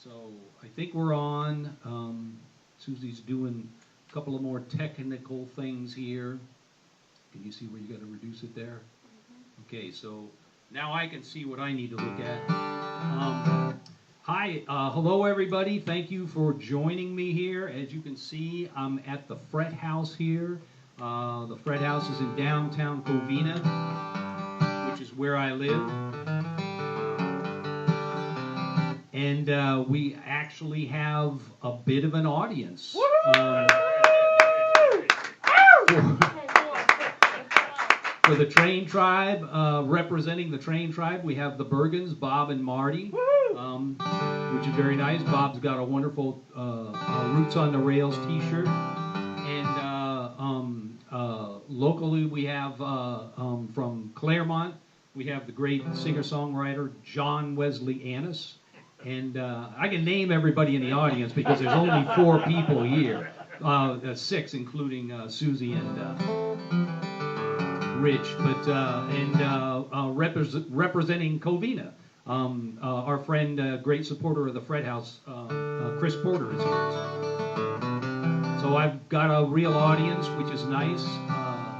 So I think we're on. Susie's doing a couple of more technical things here. Can you see where you got to reduce it there? Okay, so now I can see what I need to look at. Hi, hello everybody. Thank you for joining me here. As you can see, I'm at the Fret House here. The Fret House is in downtown Covina, which is where I live. And we actually have a bit of an audience. For the Train Tribe, representing the Train Tribe, we have the Bergens, Bob and Marty, which is very nice. Bob's got a wonderful Roots on the Rails t-shirt. And locally we have, from Claremont, we have the great singer-songwriter John Wesley Annis. And I can name everybody in the audience because there's only 4 people here. 6, including Susie and Rich, but representing Covina, our friend, great supporter of the Fret House, Chris Porter is here. So I've got a real audience, which is nice.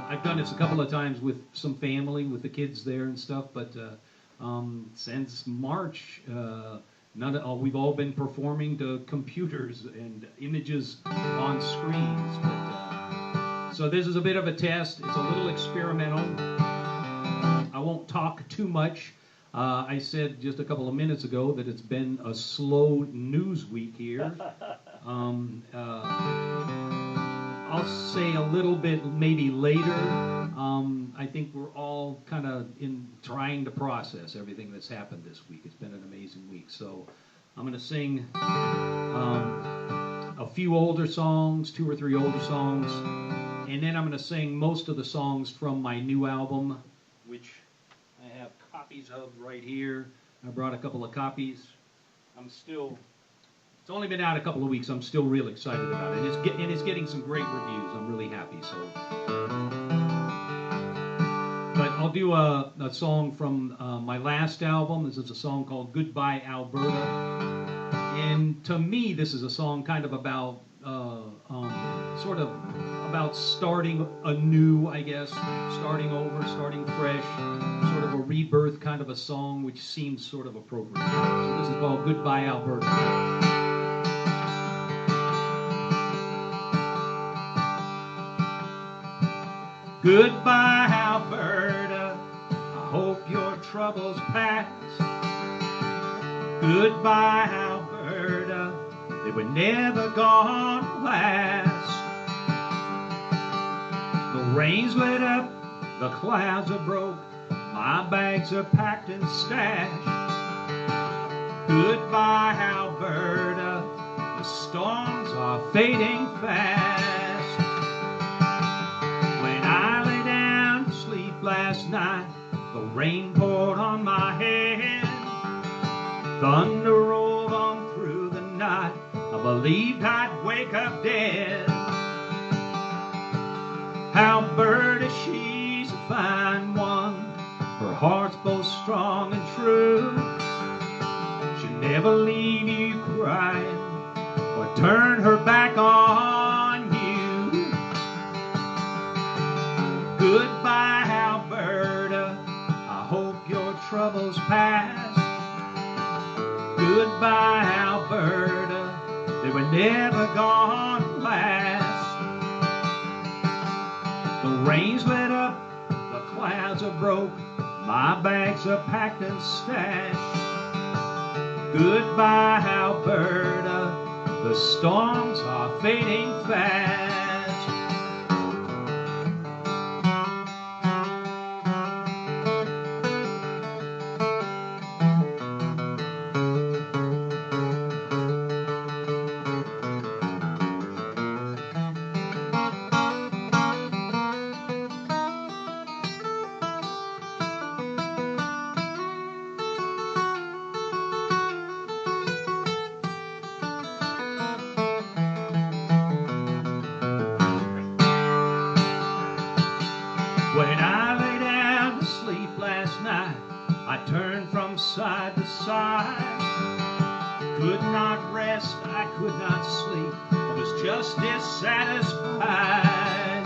I've done this a couple of times with some family, with the kids there and stuff, but since March, we've all been performing to computers and images on screens. So this is a bit of a test. It's a little experimental. I won't talk too much. I said just a couple of minutes ago that it's been a slow news week here. I'll say a little bit maybe later. I think we're all kind of trying to process everything that's happened this week. It's been an amazing week. So I'm going to sing a few older songs, 2 or 3 older songs. And then I'm going to sing most of the songs from my new album, which I have copies of right here. I brought a couple of copies. It's only been out a couple of weeks. I'm still real excited about it. And it's getting some great reviews. I'm really happy. But I'll do a song from my last album. This is a song called Goodbye Alberta. And to me, this is a song kind of about about starting anew, I guess, starting over, starting fresh, sort of a rebirth kind of a song, which seems sort of appropriate. So this is called Goodbye Alberta. Goodbye Alberta, I hope your troubles pass. Goodbye Alberta, they were never gonna last. The rain's lit up, the clouds are broke, my bags are packed and stashed. Goodbye Alberta, the storms are fading fast. When I lay down to sleep last night, the rain poured on my head. Thunder rolled on through the night, I believed I'd wake up dead. Alberta, she's a fine one, her heart's both strong and true. She'll never leave you crying or turn her back on you. Goodbye Alberta, I hope your troubles pass. Goodbye Alberta, they were never gonna last. The rain's lit up, the clouds are broke, my bags are packed and stashed. Goodbye Alberta, the storms are fading fast. could not rest, I could not sleep, I was just dissatisfied.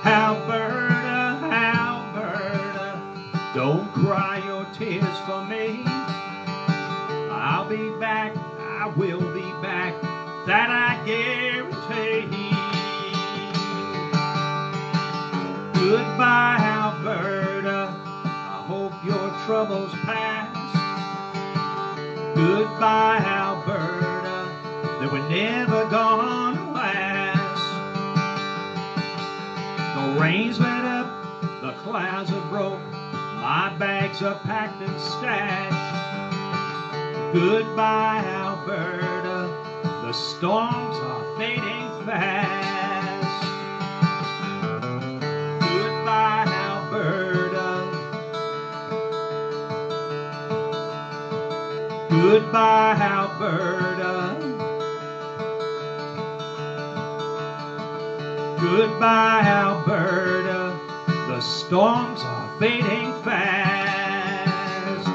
Alberta, Alberta, don't cry your tears for me. I'll be back, I will be back, that I guarantee. Goodbye, Alberta, I hope your troubles pass. Goodbye, Alberta, they were never gonna last. The rain's let up, the clouds are broke, my bags are packed and stashed. Goodbye, Alberta, the storms are fading fast. Goodbye, Alberta. Goodbye, Alberta. Goodbye, Alberta, the storms are fading fast.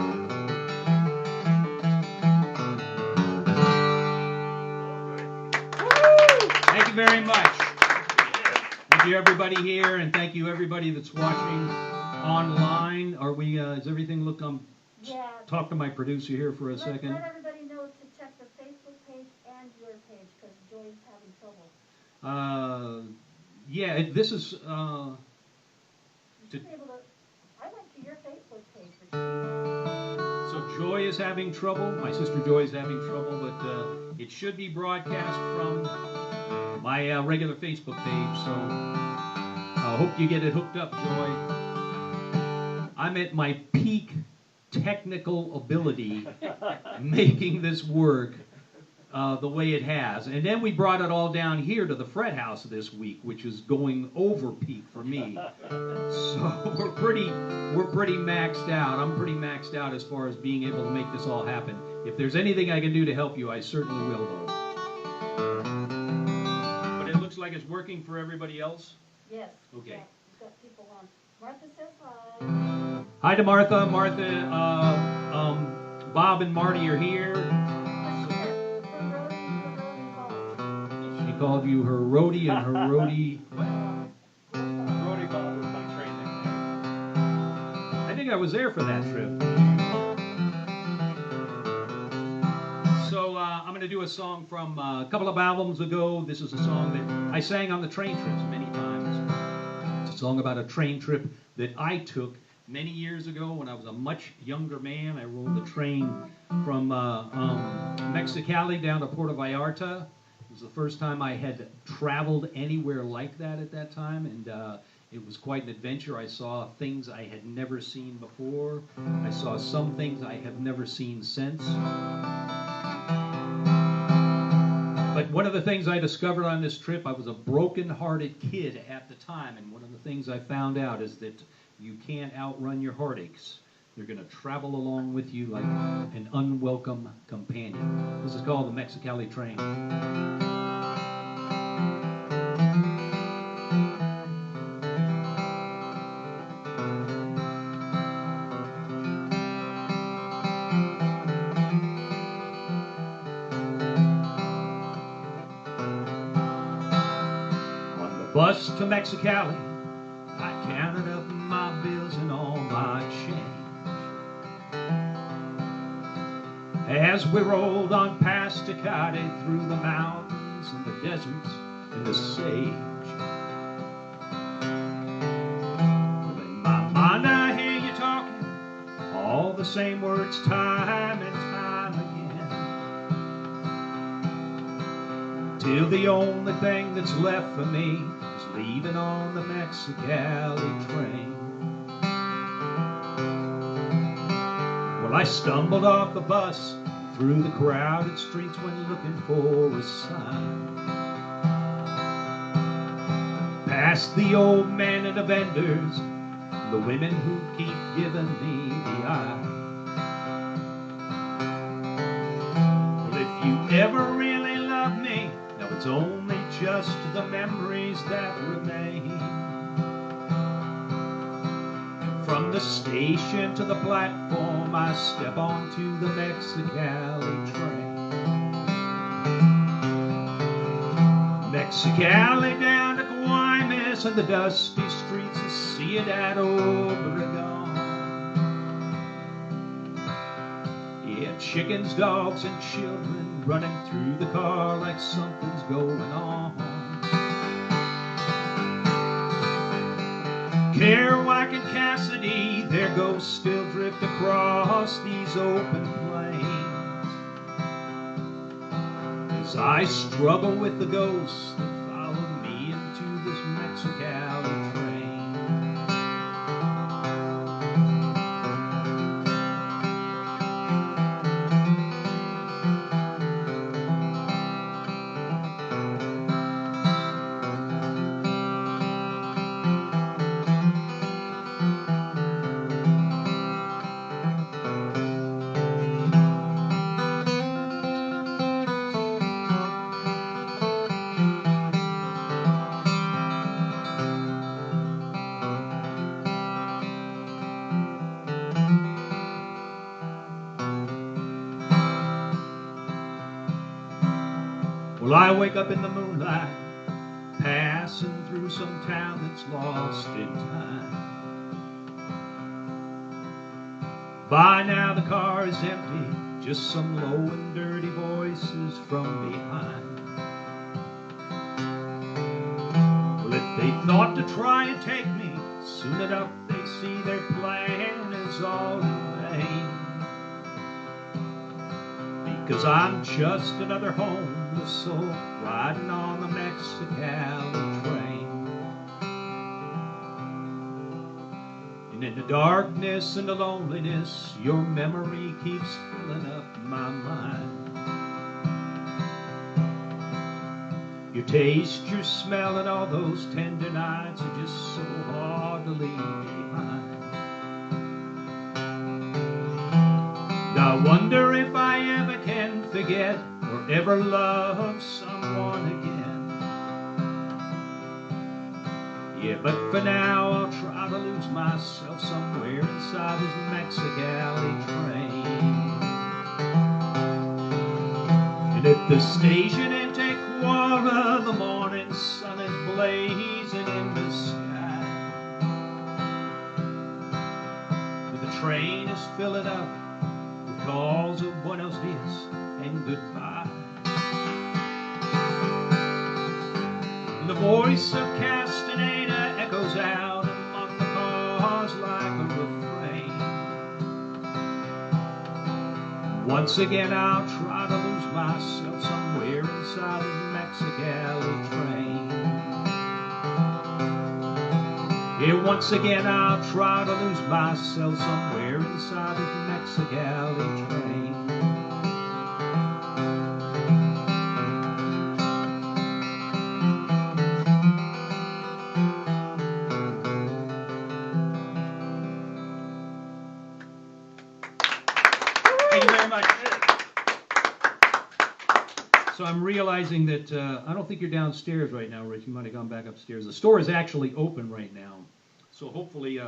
Thank you very much. Thank you everybody here, and thank you everybody that's watching online. Are we, does everything look, Yeah. talk to my producer here for a second. Let everybody know to check the Facebook page and your page, because Joy's having trouble. Yeah, this is, You should be able to, I went to your Facebook page, but so Joy is having trouble. My sister Joy is having trouble, but it should be broadcast from my regular Facebook page. So I hope you get it hooked up, Joy. I'm at my peak technical ability making this work the way it has. And then we brought it all down here to the Fred House this week, which is going over peak for me. So we're pretty maxed out. I'm pretty maxed out as far as being able to make this all happen. If there's anything I can do to help you, I certainly will, though. But it looks like it's working for everybody else. yes. Okay. Yeah, we've got people on. Martha says hi. Hi to Martha. Martha, Bob and Marty are here. She called you her roadie and her roadie. Brody Bob was my train nickname. I think I was there for that trip. So I'm going to do a song from a couple of albums ago. This is a song that I sang on the train trips many times. It's a song about a train trip that I took many years ago when I was a much younger man. I rode the train from Mexicali down to Puerto Vallarta. It was the first time I had traveled anywhere like that at that time, and it was quite an adventure. I saw things I had never seen before. I saw some things I have never seen since. But one of the things I discovered on this trip, I was a broken-hearted kid at the time, and one of the things I found out is that you can't outrun your heartaches. They're going to travel along with you like an unwelcome companion. This is called the Mexicali Train. On the bus to Mexicali, I counted up my bills and all my change. As we rolled on past Tecate through the mountains and the deserts and the sage. Well, in my mind I hear you talking all the same words time and time again. Till the only thing that's left for me is leaving on the Mexicali train. Well, I stumbled off the bus through the crowded streets when looking for a sign. Past the old men and the vendors, the women who keep giving me the eye. Well, if you ever really love me, now it's only just the memories that remain. From the station to the platform, I step onto the Mexicali Mexicali down to Guaymas and the dusty streets of Ciudad Obregón. Yeah, chickens, dogs, and children running through the car like something's going on. Kerouac and Cassidy, their ghosts still drift across these open plains. As I struggle with the ghosts that follow me into this Mexicali train. Well, I wake up in the moonlight, passing through some town that's lost in time. By now the car is empty, just some low and dirty voices from behind. Well, if they thought to try and take me, soon enough they see their plan is all in vain. Because I'm just another homeless soul riding on the Mexicali train. And in the darkness and the loneliness, your memory keeps filling up my mind. Your taste, your smell, and all those tender nights are just so hard to leave behind. And I wonder if I ever can forget or ever love someone again. Yeah, but for now I'll try to lose myself somewhere inside this Mexicali train. And at the station in Tequila, the morning sun is blazing in the sky. And the train is filling up with calls of Buenos Dias and goodbye. And the voice of Castaneda echoes out among the cars like a refrain. Once again I'll try to lose myself somewhere inside this Mexicali train. Yeah, once again I'll try to lose myself somewhere inside this Mexicali train. Thank you very much. So I'm realizing that I don't think you're downstairs right now, Rich. You might have gone back upstairs. The store is actually open right now. So hopefully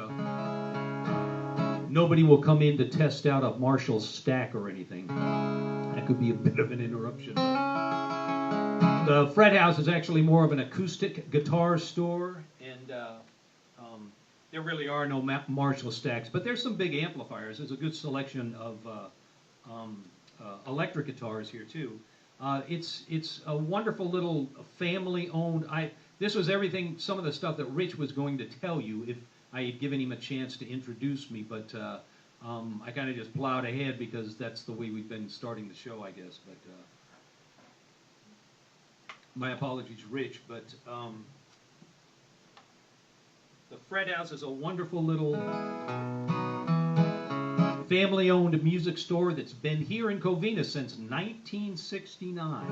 nobody will come in to test out a Marshall stack or anything. That could be a bit of an interruption. The Fred House is actually more of an acoustic guitar store, and there really are no Marshall stacks, but there's some big amplifiers. There's a good selection of electric guitars here too. It's a wonderful little family-owned. This was everything, some of the stuff that Rich was going to tell you if I had given him a chance to introduce me, but I kind of just plowed ahead because that's the way we've been starting the show, I guess. But my apologies, Rich. But the Fred House is a wonderful little family-owned music store that's been here in Covina since 1969.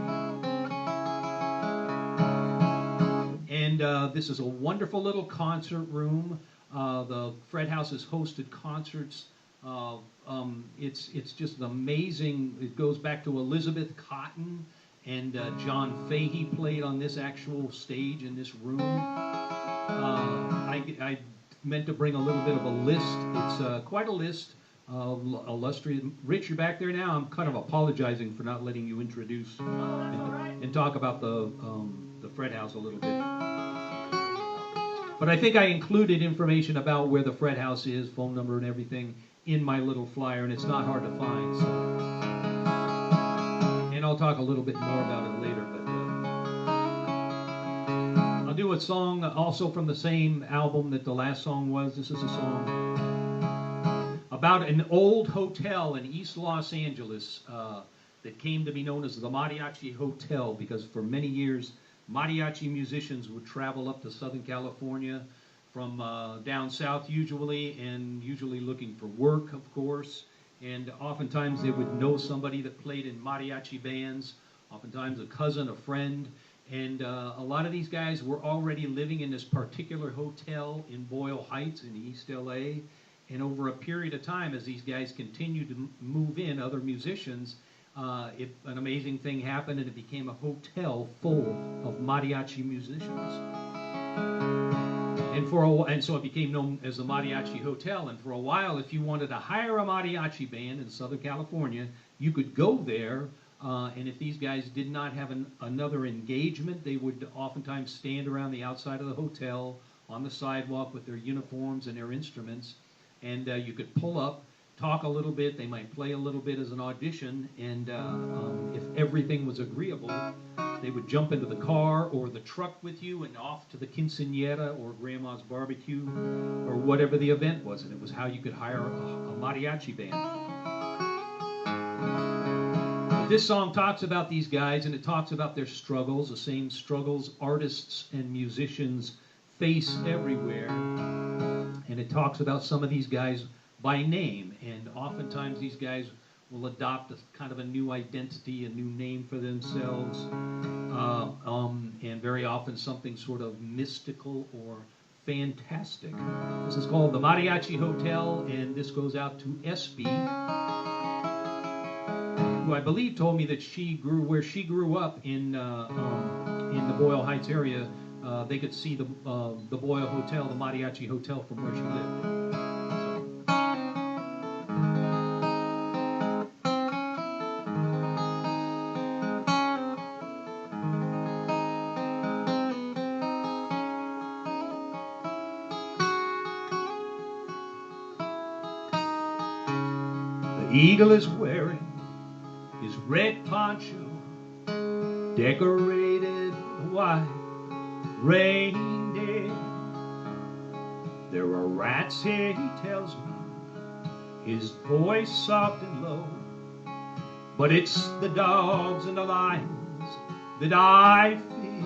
And this is a wonderful little concert room. The Fred House has hosted concerts. It's just amazing. It goes back to Elizabeth Cotten, and John Fahey played on this actual stage in this room. I meant to bring a little bit of a list. It's quite a list. Illustrious. Rich, you're back there now. I'm kind of apologizing for not letting you introduce and talk about the Fred House a little bit. But I think I included information about where the Fred House is, phone number and everything, in my little flyer, and it's not hard to find. So. And I'll talk a little bit more about it later. But I'll do a song also from the same album that the last song was. This is a song about an old hotel in East Los Angeles that came to be known as the Mariachi Hotel, because for many years mariachi musicians would travel up to Southern California from down south usually, and usually looking for work, of course. And oftentimes they would know somebody that played in mariachi bands, oftentimes a cousin, a friend. And a lot of these guys were already living in this particular hotel in Boyle Heights in East LA. And over a period of time, as these guys continued to move in, other musicians, an amazing thing happened, and it became a hotel full of mariachi musicians. And so it became known as the Mariachi Hotel. And for a while, if you wanted to hire a mariachi band in Southern California, you could go there. And if these guys did not have another engagement, they would oftentimes stand around the outside of the hotel on the sidewalk with their uniforms and their instruments. And you could pull up, talk a little bit. They might play a little bit as an audition. And if everything was agreeable, they would jump into the car or the truck with you and off to the quinceañera or grandma's barbecue or whatever the event was. And it was how you could hire a mariachi band. But this song talks about these guys, and it talks about their struggles, the same struggles artists and musicians face everywhere. And it talks about some of these guys by name. And oftentimes these guys will adopt a kind of a new identity, a new name for themselves, and very often something sort of mystical or fantastic. This is called the Mariachi Hotel, and this goes out to Espy, who I believe told me that where she grew up in the Boyle Heights area. They could see the Boyle Hotel, the Mariachi Hotel, from where she lived. The eagle is wearing his red poncho, decorated with white reindeer. There are rats here, he tells me, his voice soft and low. But it's the dogs and the lions that I fear.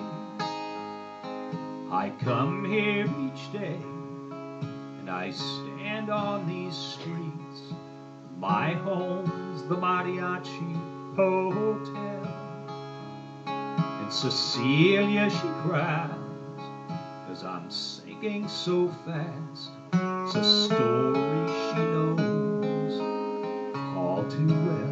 I come here each day, and I stand on these streets. My home's the Mariachi Hotel. And Cecilia, she cries, 'cause I'm sinking so fast. It's a story she knows all too well.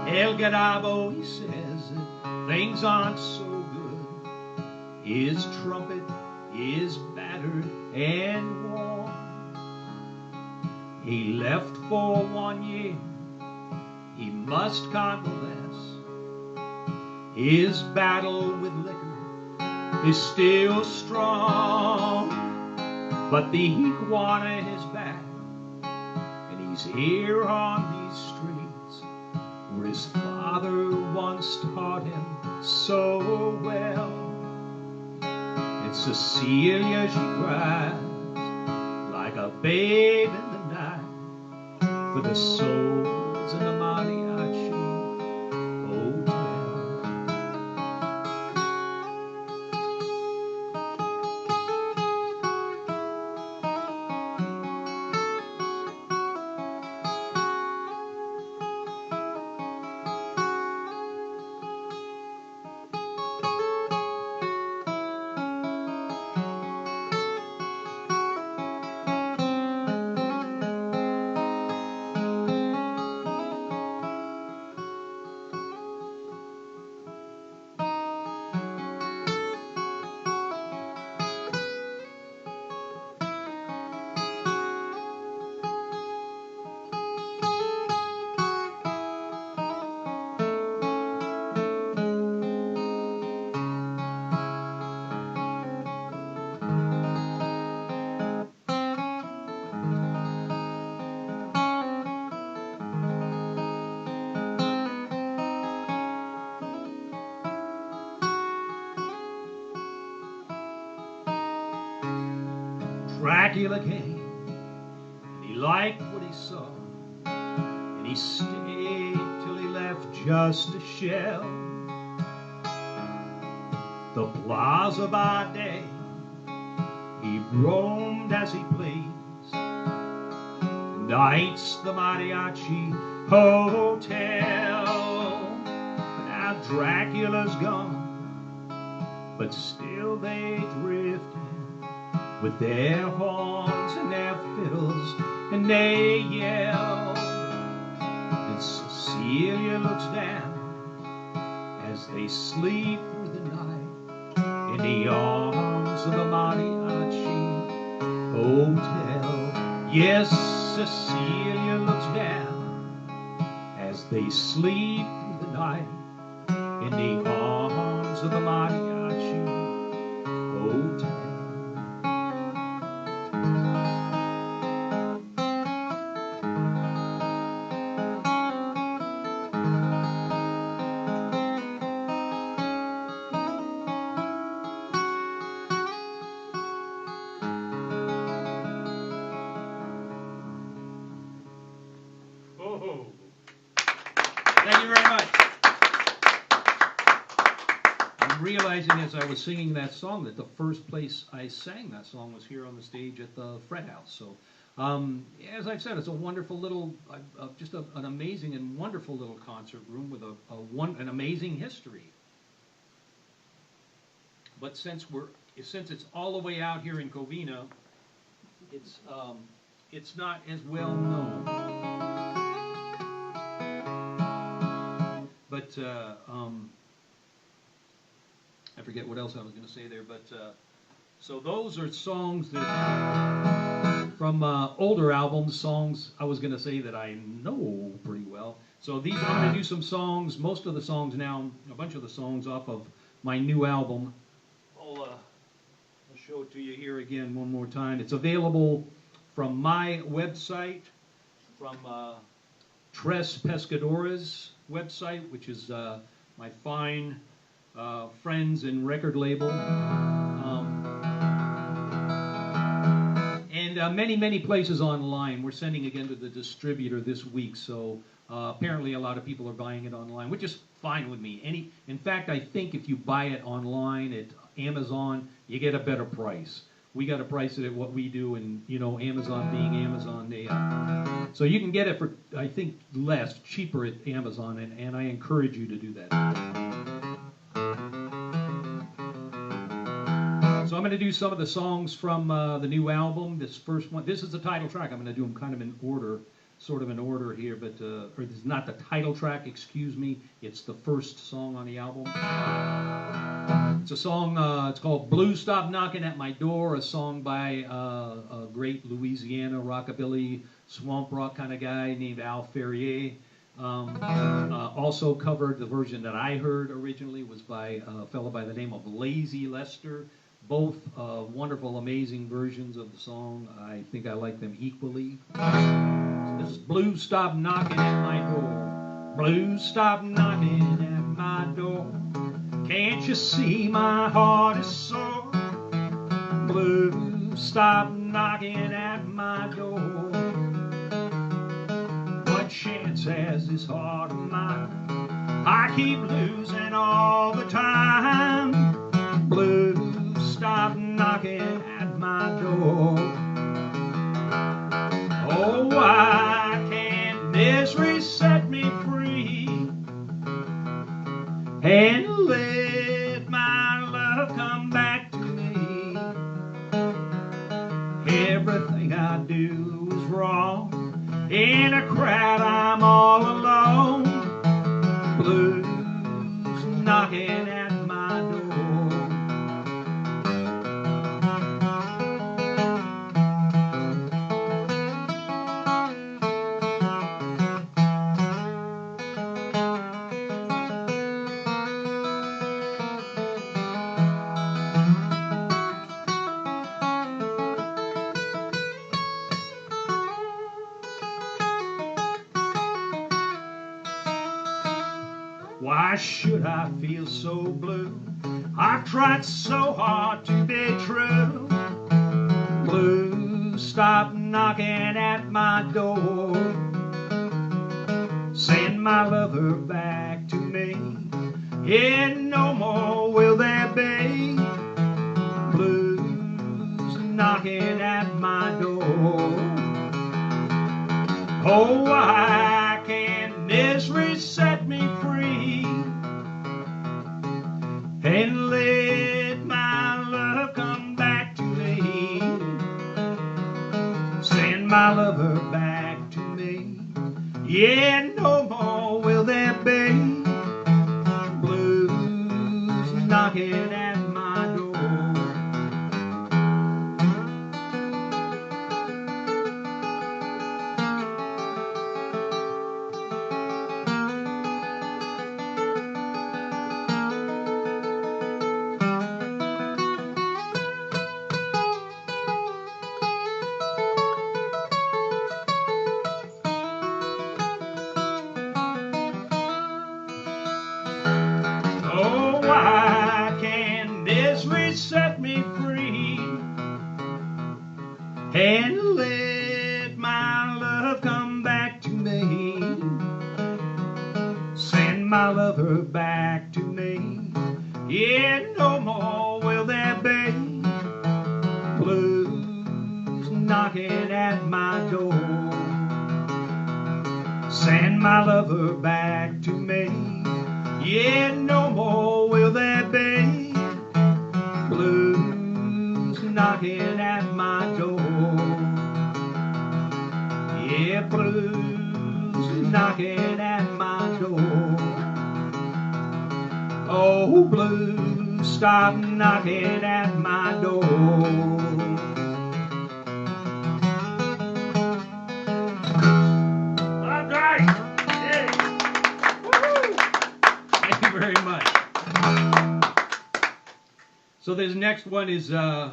El Garabo, he says that things aren't so good. His trumpet is battered and worn. He left for 1 year, he must convalesce. His battle with liquor is still strong, but the iguana is back, and he's here on these streets where his father once taught him so well. And Cecilia, she cries like a babe in the night for the souls in the Mariachi Hotel. Dracula came, and he liked what he saw, and he stayed till he left just a shell. The plaza by day, he roamed as he pleased. Nights the mariachi hotel. Now Dracula's gone, but still they drift in with their horns and their fiddles, and they yell. And Cecilia looks down as they sleep through the night in the arms of the mariachi hotel. Yes, Cecilia looks down as they sleep through the night in the arms of the mariachi hotel. Oh, thank you very much. I'm realizing as I was singing that song that the first place I sang that song was here on the stage at the Fred House. So, as I've said, it's a wonderful little, just an amazing and wonderful little concert room with an amazing history. But since it's all the way out here in Covina, it's not as well known. But I forget what else I was going to say there. But so those are songs that from older albums, songs I was going to say that I know pretty well. So these I'm going to do some songs. Most of the songs now, a bunch of the songs off of my new album. I'll show it to you here again one more time. It's available from my website, from Tres Pescadores website, which is my fine friends and record label, and many places online. We're sending again to the distributor this week, so apparently a lot of people are buying it online, which is fine with me. In fact, I think if you buy it online at Amazon, you get a better price. We got to price it at what we do, and Amazon being Amazon, they so you can get it for, I think, cheaper at Amazon, and I encourage you to do that. So I'm going to do some of the songs from the new album. This first one, this is the title track. I'm going to do them kind of in order, sort of in order here, but or this is not the title track, excuse me. It's the first song on the album. It's a song, it's called Blues Stop Knocking at My Door, a song by a great Louisiana rockabilly, swamp rock kind of guy named Al Ferrier. Also covered, the version that I heard originally was by a fellow by the name of Lazy Lester. Both wonderful, amazing versions of the song. I think I like them equally. So this is Blues Stop Knocking at My Door. Blues stop knocking at my door. Can't you see my heart is sore? Blues stop knocking at my door. What chance has this heart of mine? I keep losing all the time. Blues stop knocking at my door. Oh, why can't misery set me free and let my love come back to me? Everything I do is wrong. In a crowd I'm all alone. Blues knocking at my door. Why should I feel so blue? I've tried so hard to be true. Blue blues stop knocking at my door, send my lover back to me. Yeah, no more will there be blues knocking at my door. Oh, why can't misery set me free and let my love come back to me? Send my lover back to me. Yeah, no more will there be blues knocking at my door. Oh, why can't misery set me free and let my love come back to me? Send my lover back to me. Yeah, no more will there be blues knocking at my door. Send my lover back to me. Yeah, no more will there be blues knocking at my door. Yeah, blues knocking at my door. Oh, blues, stop knocking at my door. All right. Yeah. Woo-hoo. Thank you very much. So this next one is, I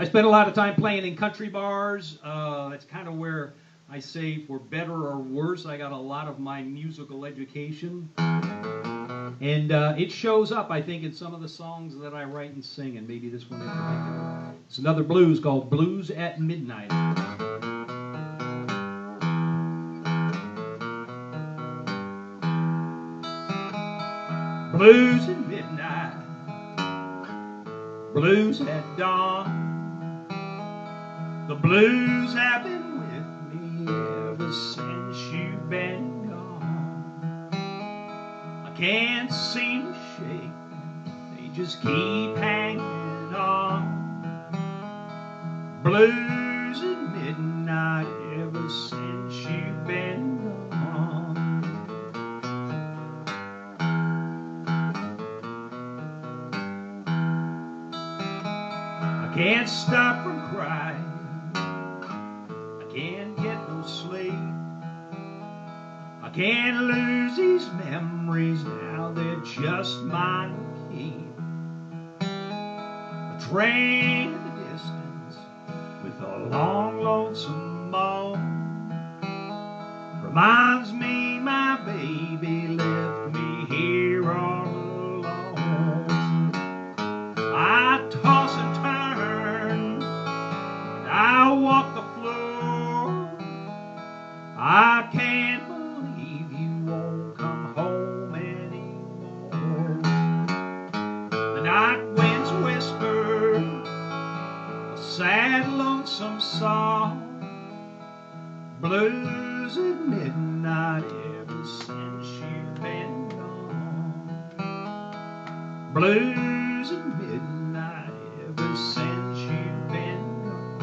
spent a lot of time playing in country bars. That's kind of where I say, for better or worse, I got a lot of my musical education. And it shows up, I think, in some of the songs that I write and sing, and maybe this one in particular. It's another blues called Blues at Midnight. Blues at midnight, blues at dawn. The blues have been with me ever since you've been gone. I can't seem to shake them, they just keep hanging on. Blues at midnight ever since you've been gone. I can't stop from crying, I can't get no sleep. I can't lose these memories now, they're just mine to keep. A train in the distance with a long, lonesome moan reminds me my baby left me here all alone. I toss and turn, and I walk the floor. I can't believe you won't come home anymore. The night winds whisper a sad, lonesome song. Blues at midnight ever since you've been gone. Blues at midnight ever since you've been gone.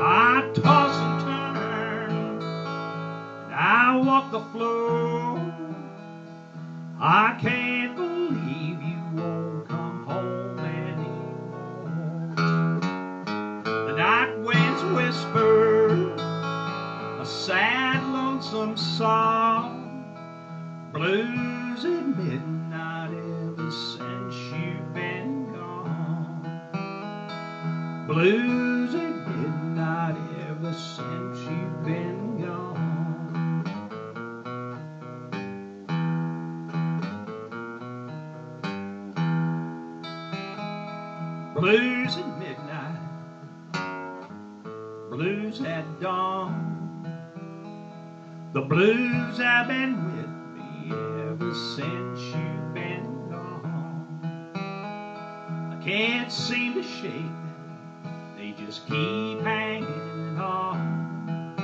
I toss and turn, and I walk the floor. I can't believe you won't come whisper a sad, lonesome song. Blues at midnight ever since you've been gone. Blues at midnight ever since you've been gone. Blues at midnight, blues at dawn. The blues have been with me ever since you've been gone. I can't seem to shake them, they just keep hanging on.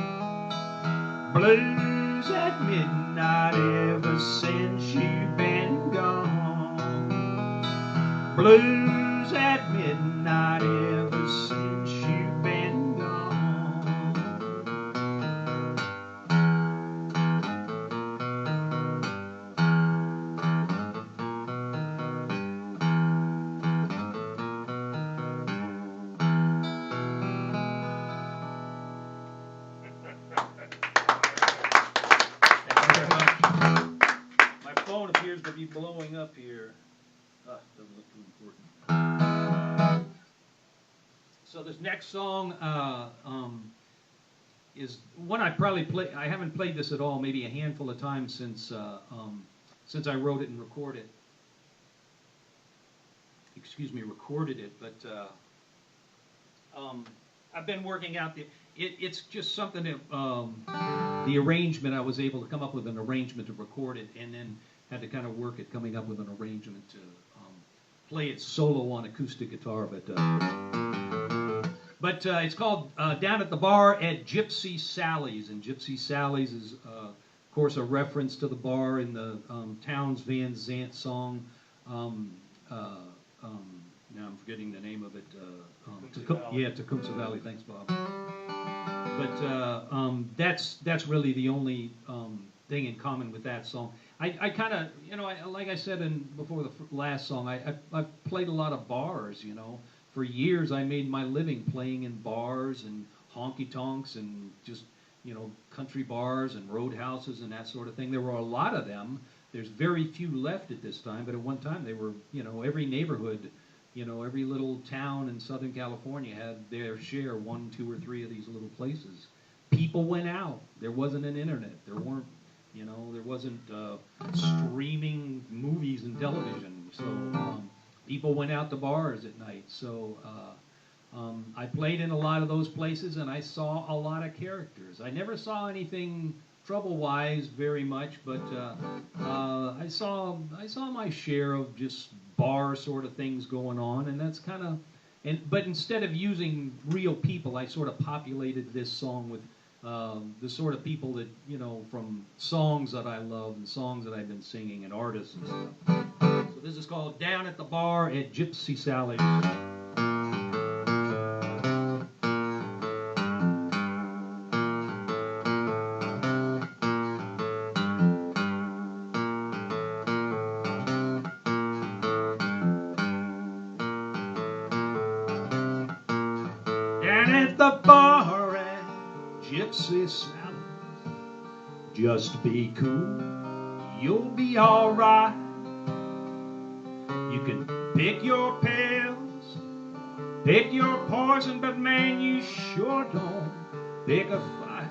Blues at midnight ever since you've been gone. Blues at midnight ever since you've been gone. My phone appears to be blowing up here. Doesn't look too important. So this next song is one I probably play. I haven't played this at all, maybe a handful of times since I wrote it and recorded it. Recorded it. But I've been working out it's just something that the arrangement. I was able to come up with an arrangement to record it, and then had to kind of work at coming up with an arrangement to play it solo on acoustic guitar. But it's called Down at the Bar at Gypsy Sally's, and Gypsy Sally's is, of course, a reference to the bar in the Townes Van Zandt song. Now I'm forgetting the name of it. Tecumseh Valley. Thanks, Bob. But that's really the only thing in common with that song. I kind of, like I said before the last song, I've played a lot of bars, For years I made my living playing in bars and honky-tonks and just, country bars and roadhouses and that sort of thing. There were a lot of them. There's very few left at this time, but at one time they were, every neighborhood, every little town in Southern California had their share, 1, 2, or 3 of these little places. People went out. There wasn't an internet. There weren't, there wasn't streaming movies and television. So people went out to bars at night. So I played in a lot of those places, and I saw a lot of characters. I never saw anything trouble-wise very much, but I saw my share of just bar sort of things going on, and that's kind of. But instead of using real people, I sort of populated this song with the sort of people that, from songs that I love and songs that I've been singing and artists and stuff. So this is called Down at the Bar at Gypsy Sally's. Down at the bar at Gypsy Sally's, just be cool, you'll be alright. You can pick your pills, pick your poison, but man, you sure don't pick a fight.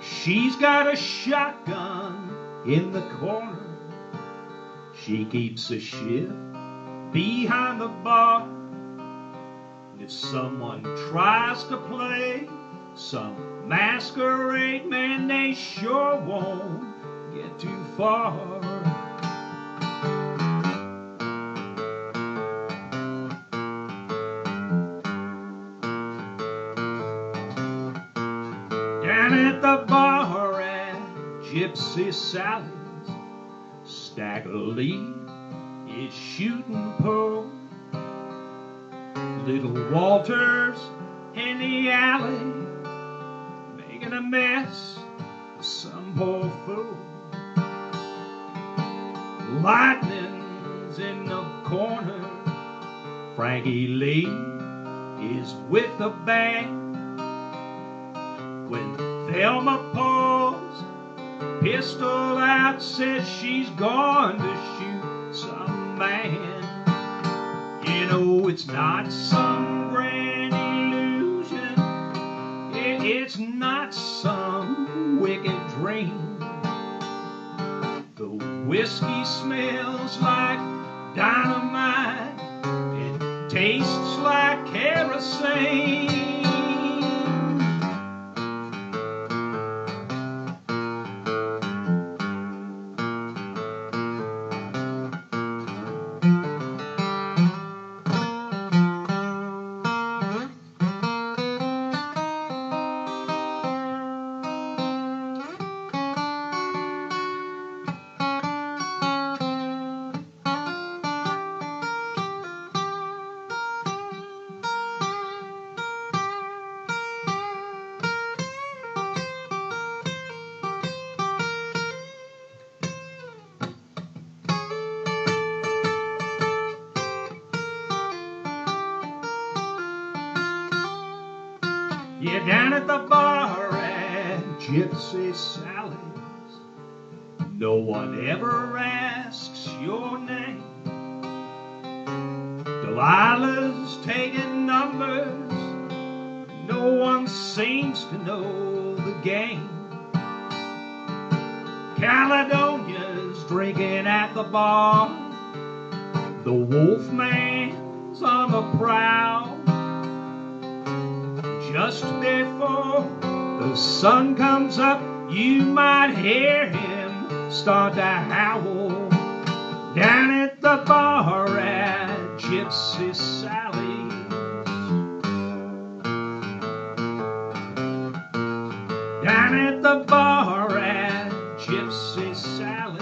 She's got a shotgun in the corner, she keeps a shift behind the bar. If someone tries to play some masquerade, man, they sure won't get too far. Down at the bar at Gypsy Sally's, Stagger Lee is shooting pool. Little Walter's in the alley, making a mess of some poor fool. Lightning's in the corner, Frankie Lee is with the band. When Thelma paused, pistol out, said she's going to shoot some man. You know, it's not some grand illusion, it's not some wicked dream. The whiskey smells like dynamite, it tastes like kerosene. Yeah, down at the bar at Gypsy Sally's, no one ever asks your name. Delilah's taking numbers, no one seems to know the game. Caledonia's drinking at the bar, the Wolfman's on the prowl. Just before the sun comes up, you might hear him start to howl. Down at the bar at Gypsy Sally's. Down at the bar at Gypsy Sally's.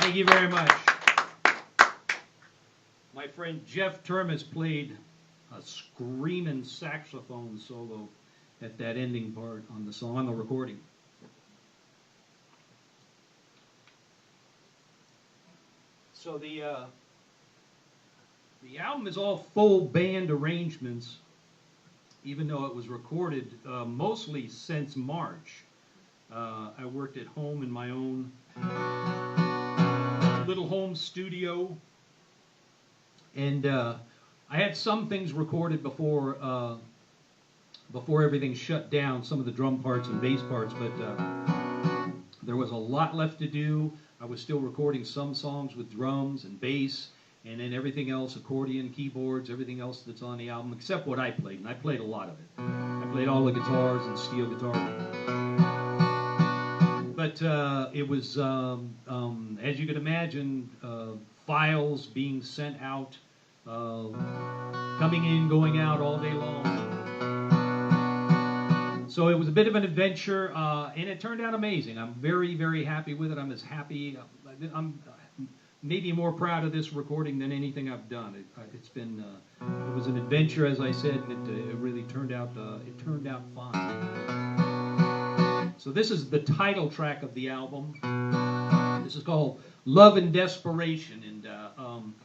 Thank you very much. My friend Jeff Termes played a screaming saxophone solo at that ending part on the song, on the recording. So the album is all full band arrangements, even though it was recorded mostly since March. I worked at home in my own little home studio, and I had some things recorded before everything shut down, some of the drum parts and bass parts, but there was a lot left to do. I was still recording some songs with drums and bass, and then everything else, accordion, keyboards, everything else that's on the album, except what I played, and I played a lot of it. I played all the guitars and steel guitar. But it was, as you can imagine, files being sent out, coming in, going out all day long. So it was a bit of an adventure, and it turned out amazing. I'm very, very happy with it. I'm as happy, I'm maybe more proud of this recording than anything I've done. It was an adventure, as I said, and it really turned out fine. So this is the title track of the album. This is called Love and Desperation, and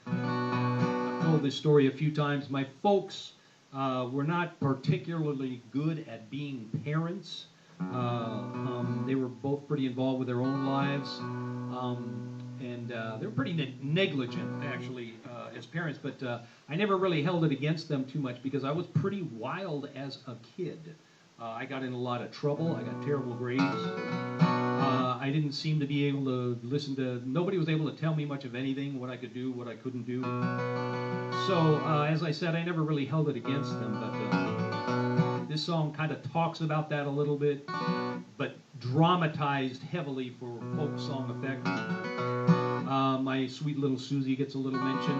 I've told this story a few times. My folks were not particularly good at being parents. They were both pretty involved with their own lives, and they were pretty negligent, actually, as parents, but I never really held it against them too much because I was pretty wild as a kid. I got in a lot of trouble. I got terrible grades. I didn't seem to be able to listen to, nobody was able to tell me much of anything, what I could do, what I couldn't do. So, as I said, I never really held it against them, but This song kind of talks about that a little bit, but dramatized heavily for folk song effect. My sweet little Susie gets a little mention,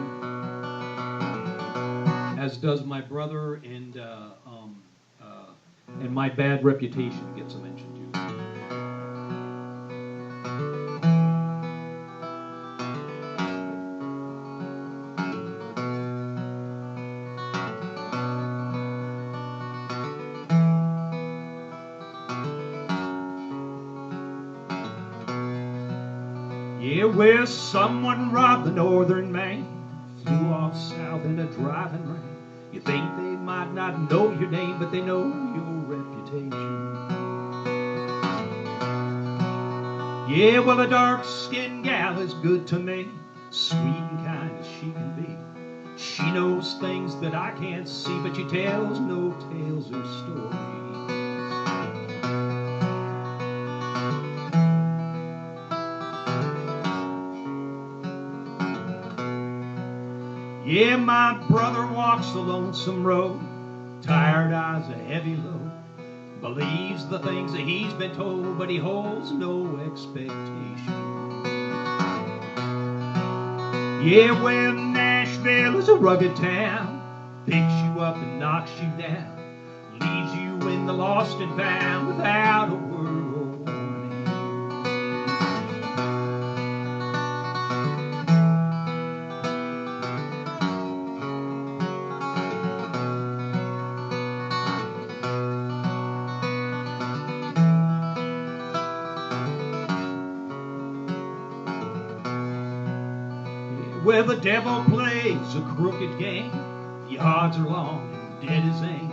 as does my brother, and my bad reputation gets a mention too. Yeah, well, someone robbed the northern man, flew off south in a driving rain. You think they might not know your name, but they know your reputation. Yeah, well, a dark-skinned gal is good to me, sweet and kind as she can be. She knows things that I can't see, but she tells no tales or stories. Yeah, my brother walks the lonesome road, tired eyes a heavy load, believes the things that he's been told, but he holds no expectation. Yeah, well, Nashville is a rugged town, picks you up and knocks you down, leaves you in the lost and found without a word or warning. Where the devil plays a crooked game, the odds are long and dead as aim.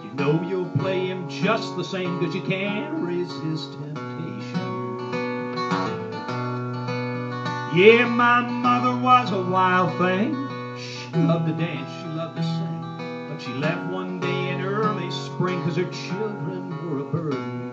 You know you'll play him just the same, 'cause you can't resist temptation. Yeah, my mother was a wild thing. She loved to dance, she loved to sing, but she left one day in early spring 'cause her children were a burden.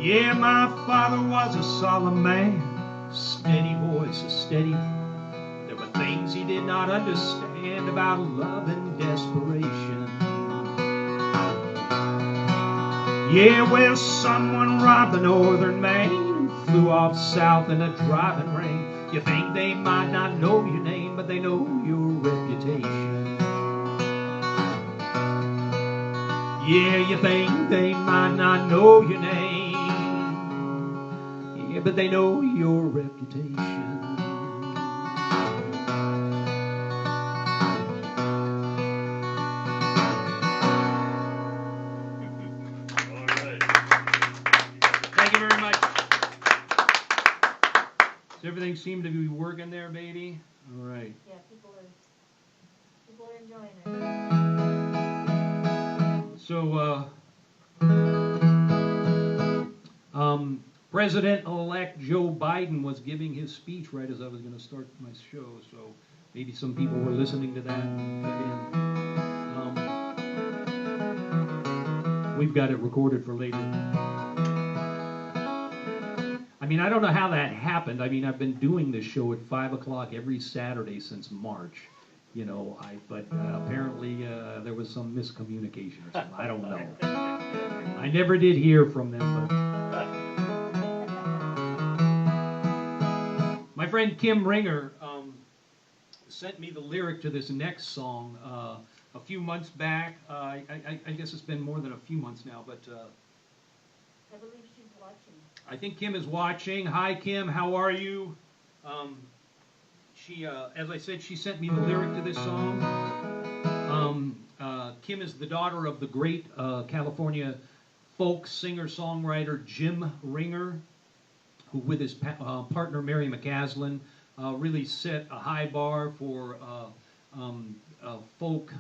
Yeah, my father was a solemn man, steady voice, a steady hand. There were things he did not understand about love and desperation. Yeah, well, someone robbed the northern man, flew off south in a driving rain. You think they might not know your name, but they know your reputation. Yeah, you think they might not know your name, yeah, but they know your reputation. All right. Thank you very much. Does everything seem to be working there, baby? All right. Yeah, people are enjoying it. So, President-elect Joe Biden was giving his speech right as I was going to start my show, so maybe some people were listening to that and cut in. We've got it recorded for later. I mean, I don't know how that happened. I mean, I've been doing this show at 5 o'clock every Saturday since March. You know, but apparently there was some miscommunication or something. I don't know. I never did hear from them, but my friend Kim Ringer sent me the lyric to this next song a few months back. I guess it's been more than a few months now, but I believe she's watching. I think Kim is watching. Hi, Kim. How are you? She, as I said, she sent me the lyric to this song. Kim is the daughter of the great California folk singer-songwriter Jim Ringer, who with his partner Mary McCaslin really set a high bar for folk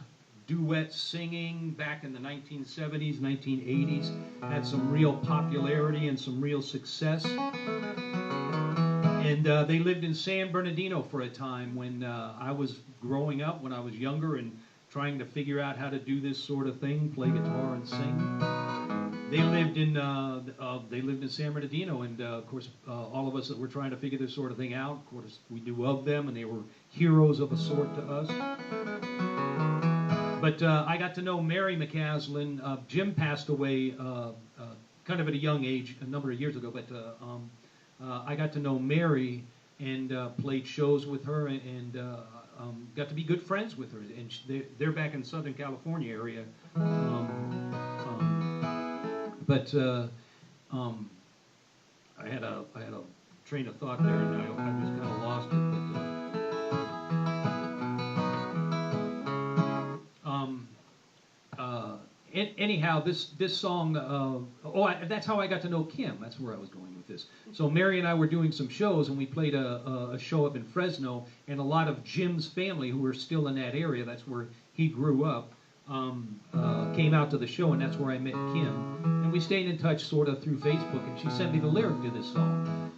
duet singing back in the 1970s, 1980s. Had some real popularity and some real success. And they lived in San Bernardino for a time when I was growing up, when I was younger and trying to figure out how to do this sort of thing, play guitar and sing. They lived in San Bernardino, and of course, all of us that were trying to figure this sort of thing out, of course, we knew of them, and they were heroes of a sort to us. But I got to know Mary McCaslin. Jim passed away kind of at a young age, a number of years ago, but I got to know Mary and played shows with her and got to be good friends with her. And they're back in Southern California area. But I had a train of thought there, and I just kind of lost it. But anyhow, this song. That's how I got to know Kim. That's where I was going with this. So Mary and I were doing some shows, and we played a show up in Fresno, and a lot of Jim's family, who were still in that area, that's where he grew up, came out to the show, and that's where I met Kim. And we stayed in touch sort of through Facebook, and she sent me the lyric to this song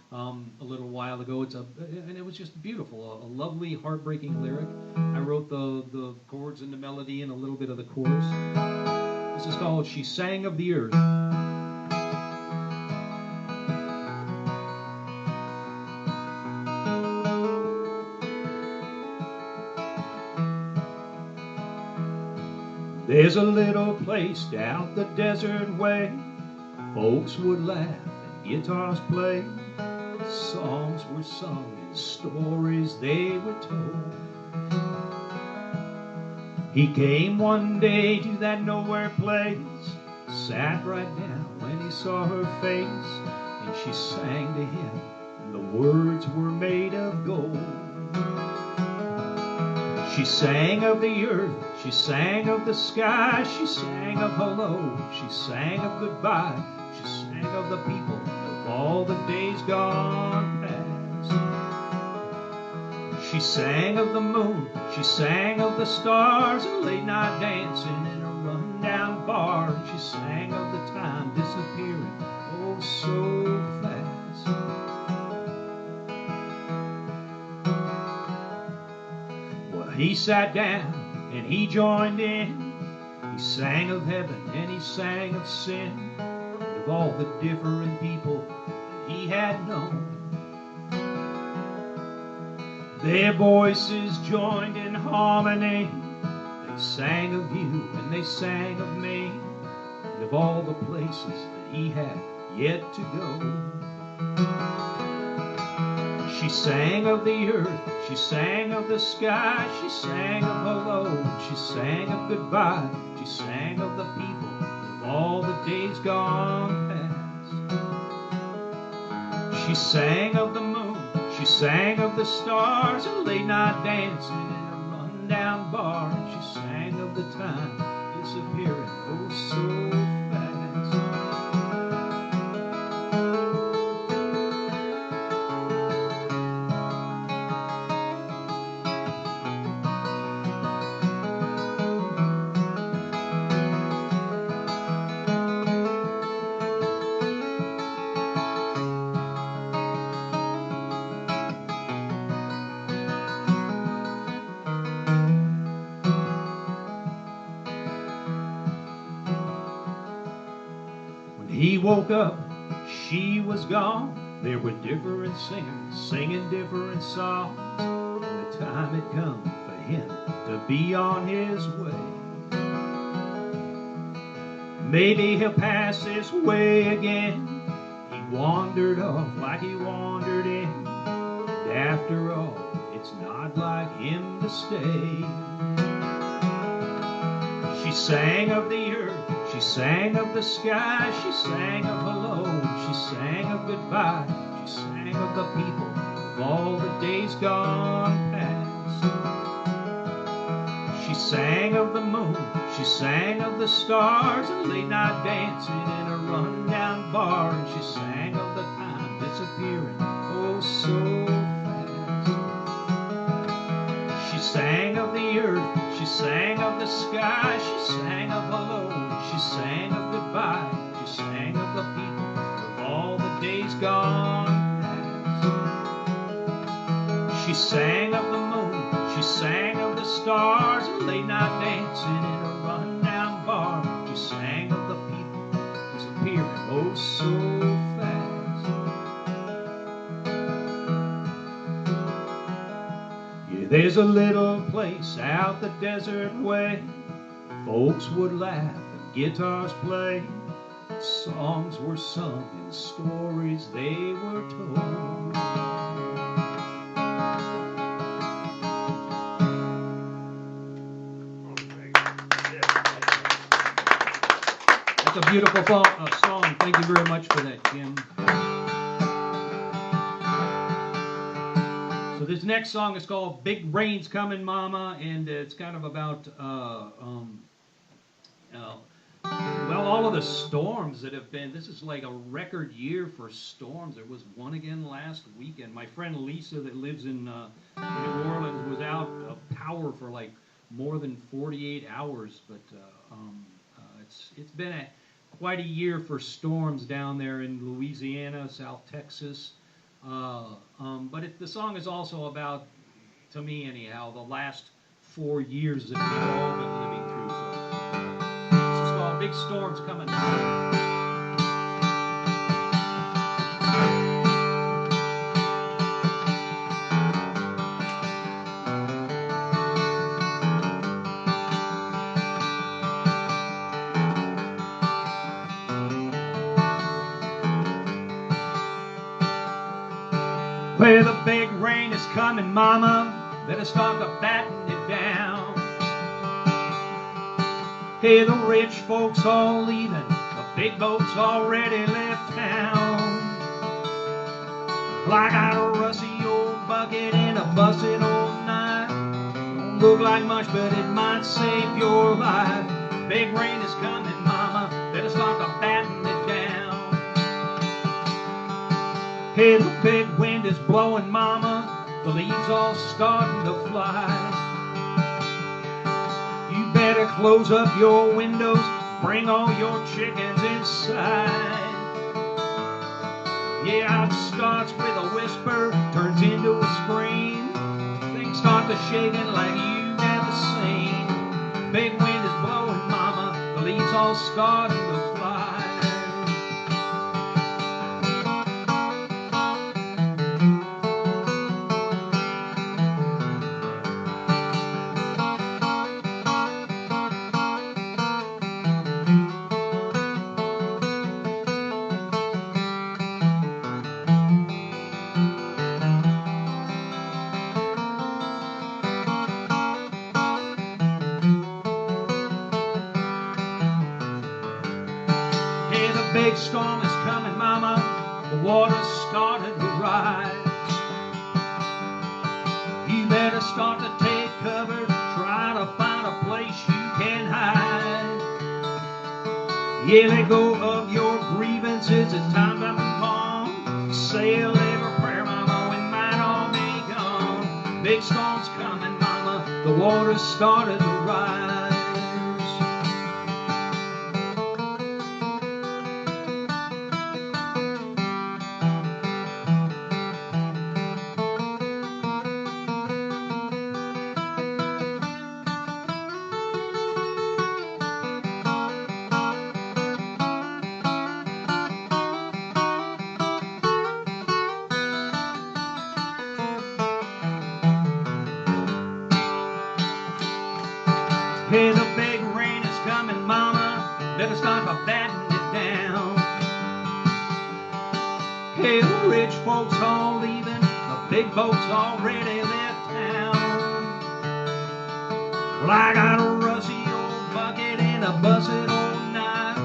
a little while ago. And it was just beautiful, a lovely, heartbreaking lyric. I wrote the chords and the melody and a little bit of the chorus. This is called "She Sang of the Earth." There's a little place down the desert way, folks would laugh and guitars play, songs were sung and stories they were told. He came one day to that nowhere place, sat right down when he saw her face, and she sang to him, and the words were made of gold. She sang of the earth, she sang of the sky, she sang of hello, she sang of goodbye, she sang of the people, of all the days gone past. She sang of the moon, she sang of the stars, a late night dancing in a rundown bar, and she sang of the time disappearing, oh so fast. He sat down and he joined in. He sang of heaven and he sang of sin, and of all the different people that he had known. Their voices joined in harmony. They sang of you and they sang of me, and of all the places that he had yet to go. She sang of the earth, she sang of the sky, she sang of hello, she sang of goodbye, she sang of the people, of all the days gone past. She sang of the moon, she sang of the stars, a late night dancing in a rundown bar, and she sang of the time disappearing oh so fast. He woke up, she was gone. There were different singers singing different songs. And the time had come for him to be on his way. Maybe he'll pass this way again. He wandered off like he wandered in. And after all, it's not like him to stay. She sang of the earth, she sang of the sky, she sang of hello, she sang of goodbye, she sang of the people, of all the days gone past. She sang of the moon, she sang of the stars, a late night dancing in a rundown bar, and she sang of the time disappearing oh so fast. She sang of the earth, she sang of the sky, she sang of hello, she sang of goodbye, she sang of the people, of all the days gone past. She sang of the moon, she sang of the stars, and late night dancing in a rundown bar. She sang of the people disappearing oh so fast. Yeah, there's a little place out the desert way. Folks would laugh and guitars play. Songs were sung and stories they were told. That's a beautiful song. Thank you very much for that, Kim. So this next song is called Big Rain's Coming Mama, and it's kind of about well, all of the storms that have been. This is like a record year for storms. There was one again last weekend. My friend Lisa that lives in New Orleans was out of power for like more than 48 hours. But it's been quite a year for storms down there in Louisiana, South Texas. But the song is also about, to me anyhow, the last 4 years that we've all been living through. So. Big storms coming. Where the big rain is coming, mama, better start to batten it down. Hey, the rich folks all leaving, the big boats already left town. Well, I got a rusty old bucket and a busted old knife. Don't look like much, but it might save your life. Big rain is coming, mama, better start to batten it down. Hey, the big wind is blowing, mama, the leaves all starting to fly. Better close up your windows, bring all your chickens inside. Yeah, it starts with a whisper, turns into a scream. Things start to shaking like you've never seen. Big wind is blowing, mama, the leaves all starting to fly. Big storm is coming, mama, the water's started to rise. You better start to take cover, try to find a place you can hide. Yeah, let go of your grievances, it's time to move on. Say a little prayer, mama, we might all be gone. Big storm's coming, mama, the water's started to rise. Hey, the big rain is coming, mama, better start by batting it down. Hey, the rich folks all leaving, the big boats already left town. Well, I got a rusty old bucket and a busted old knife.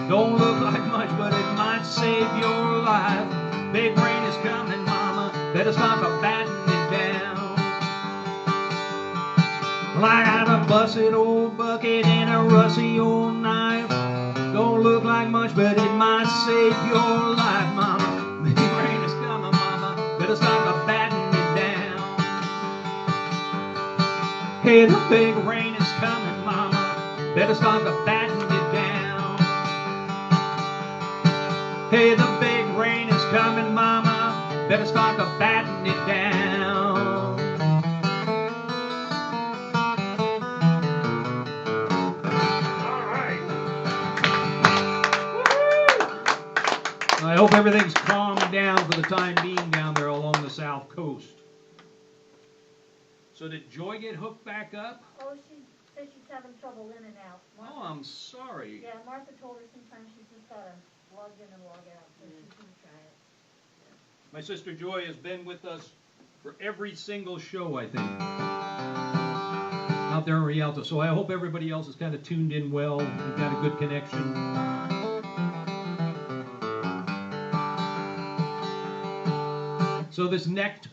Don't look like much, but it might save your life. Big rain is coming, mama, better start by batting it down. Well, I got a busted old bucket and a rusty old knife. Don't look like much, but it might save your life, mama. Big rain is coming, mama, better start by batting it down. Hey, the big rain is coming, mama, better start by batting it down. Hey, the big rain is coming, mama, better start by batting it down. hope everything's calmed down for the time being down there along the south coast. So did Joy get hooked back up? Oh, she says she's having trouble in and out. Oh, I'm sorry. Yeah, Martha told her sometimes she's just gotta log in and log out, so she's gonna try it. My sister Joy has been with us for every single show, I think, out there in Rialto. So I hope everybody else is kind of tuned in well. We've got a good connection. So this next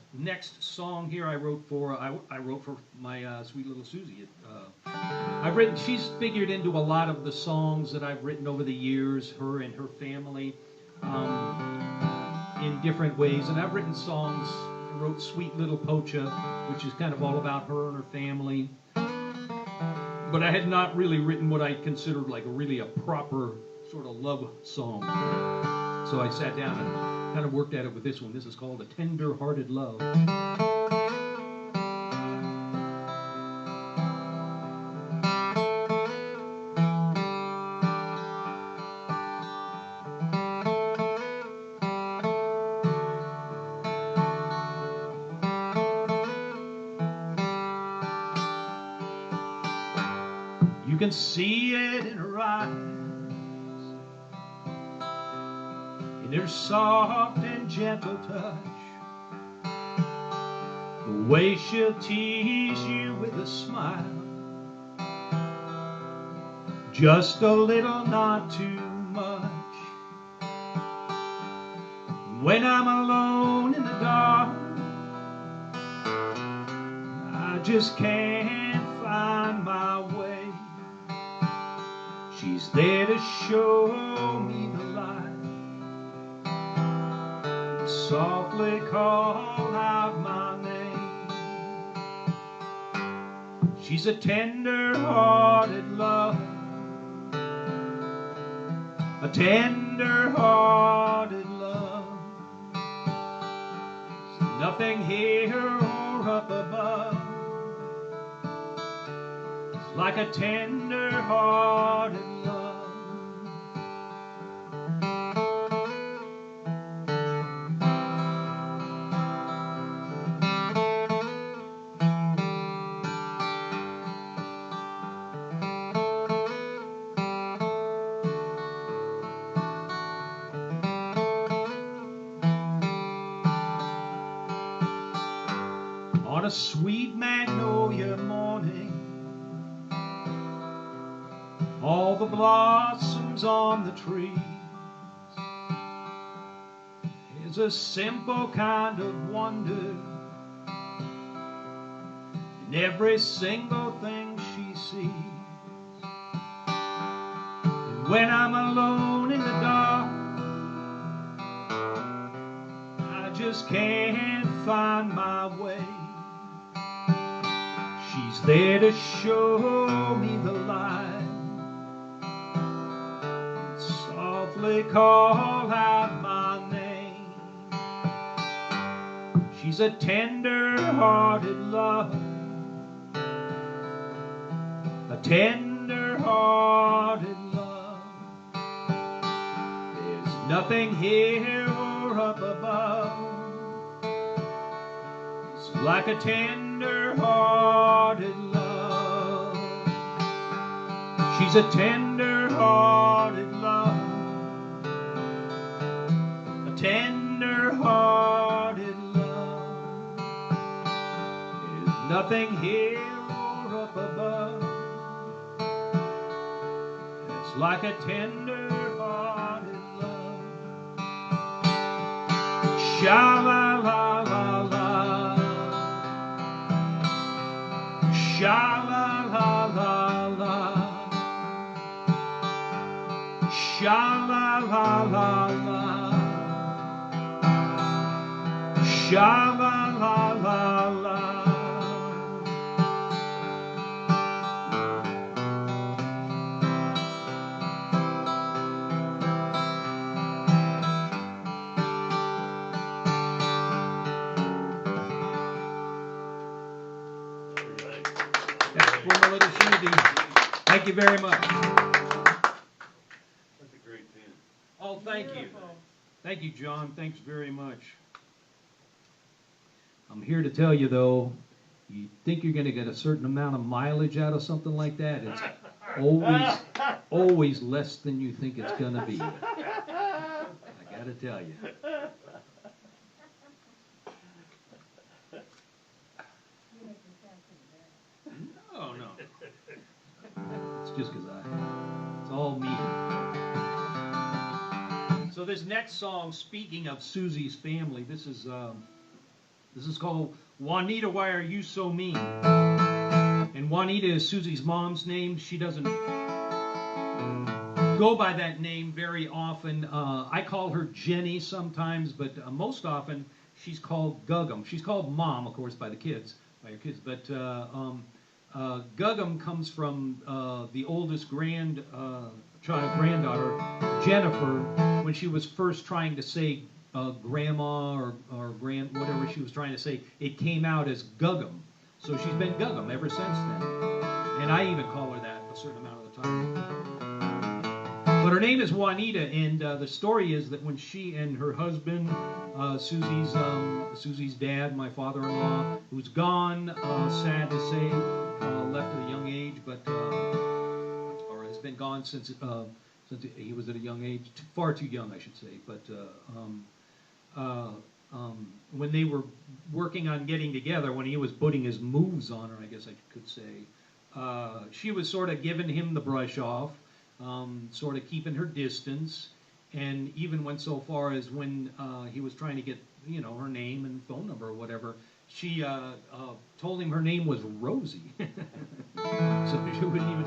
song here I wrote for my sweet little Susie. She's figured into a lot of the songs that I've written over the years, her and her family, in different ways. And I've written songs. I wrote Sweet Little Pocha, which is kind of all about her and her family. But I had not really written what I considered like a proper sort of love song. So I sat down and kind of worked at it with this one. This is called A Tender-Hearted Love. You can see it in her eyes, in her soft and gentle touch, the way she'll tease you with a smile, just a little, not too much. When I'm alone in the dark, I just can't find my way. She's there to show me the light, softly call out my name. She's a tender-hearted love, a tender-hearted love. There's nothing here or up above. It's like a tender-hearted love. On a sweet magnolia morning, all the blossoms on the trees, is a simple kind of wonder in every single thing she sees. And when I'm alone in the dark, I just can't find my way. She's there to show me the light, and softly call out my name. She's a tender-hearted love, a tender-hearted love. There's nothing here or up above. It's like a tender-hearted love. She's a tender-hearted love, a tender-hearted love. There's nothing here or up above. It's like a tender-hearted love. Sha-la-la-la-la, sha-la-la-la-la, sha-la-la-la-la, sha-la-la-la-la. That's for my little Susie. Thank you very much. That's a great tune. Oh, thank you. Beautiful. Thank you, John. Thanks very much. I'm here to tell you, though, you think you're going to get a certain amount of mileage out of something like that, it's always less than you think it's going to be. I got to tell you. You make me sound pretty bad. No. It's just because it's all me. So this next song, speaking of Susie's family, this is called Juanita, Why Are You So Mean? And Juanita is Susie's mom's name. She doesn't go by that name very often. I call her Jenny sometimes, but most often she's called Guggum. She's called Mom, of course, by her kids. But Guggum comes from the oldest granddaughter, Jennifer, when she was first trying to say grandma or whatever she was trying to say, it came out as Guggum. So she's been Guggum ever since then. And I even call her that a certain amount of the time. But her name is Juanita, and the story is that when she and her husband, Susie's dad, my father-in-law, who's gone, sad to say, left at a young age, but or has been gone since he was at a young age, far too young, I should say. But when they were working on getting together, when he was putting his moves on her, I guess I could say, she was sort of giving him the brush off, sort of keeping her distance, and even went so far as when he was trying to get, her name and phone number or whatever, she told him her name was Rosie. So she wouldn't even.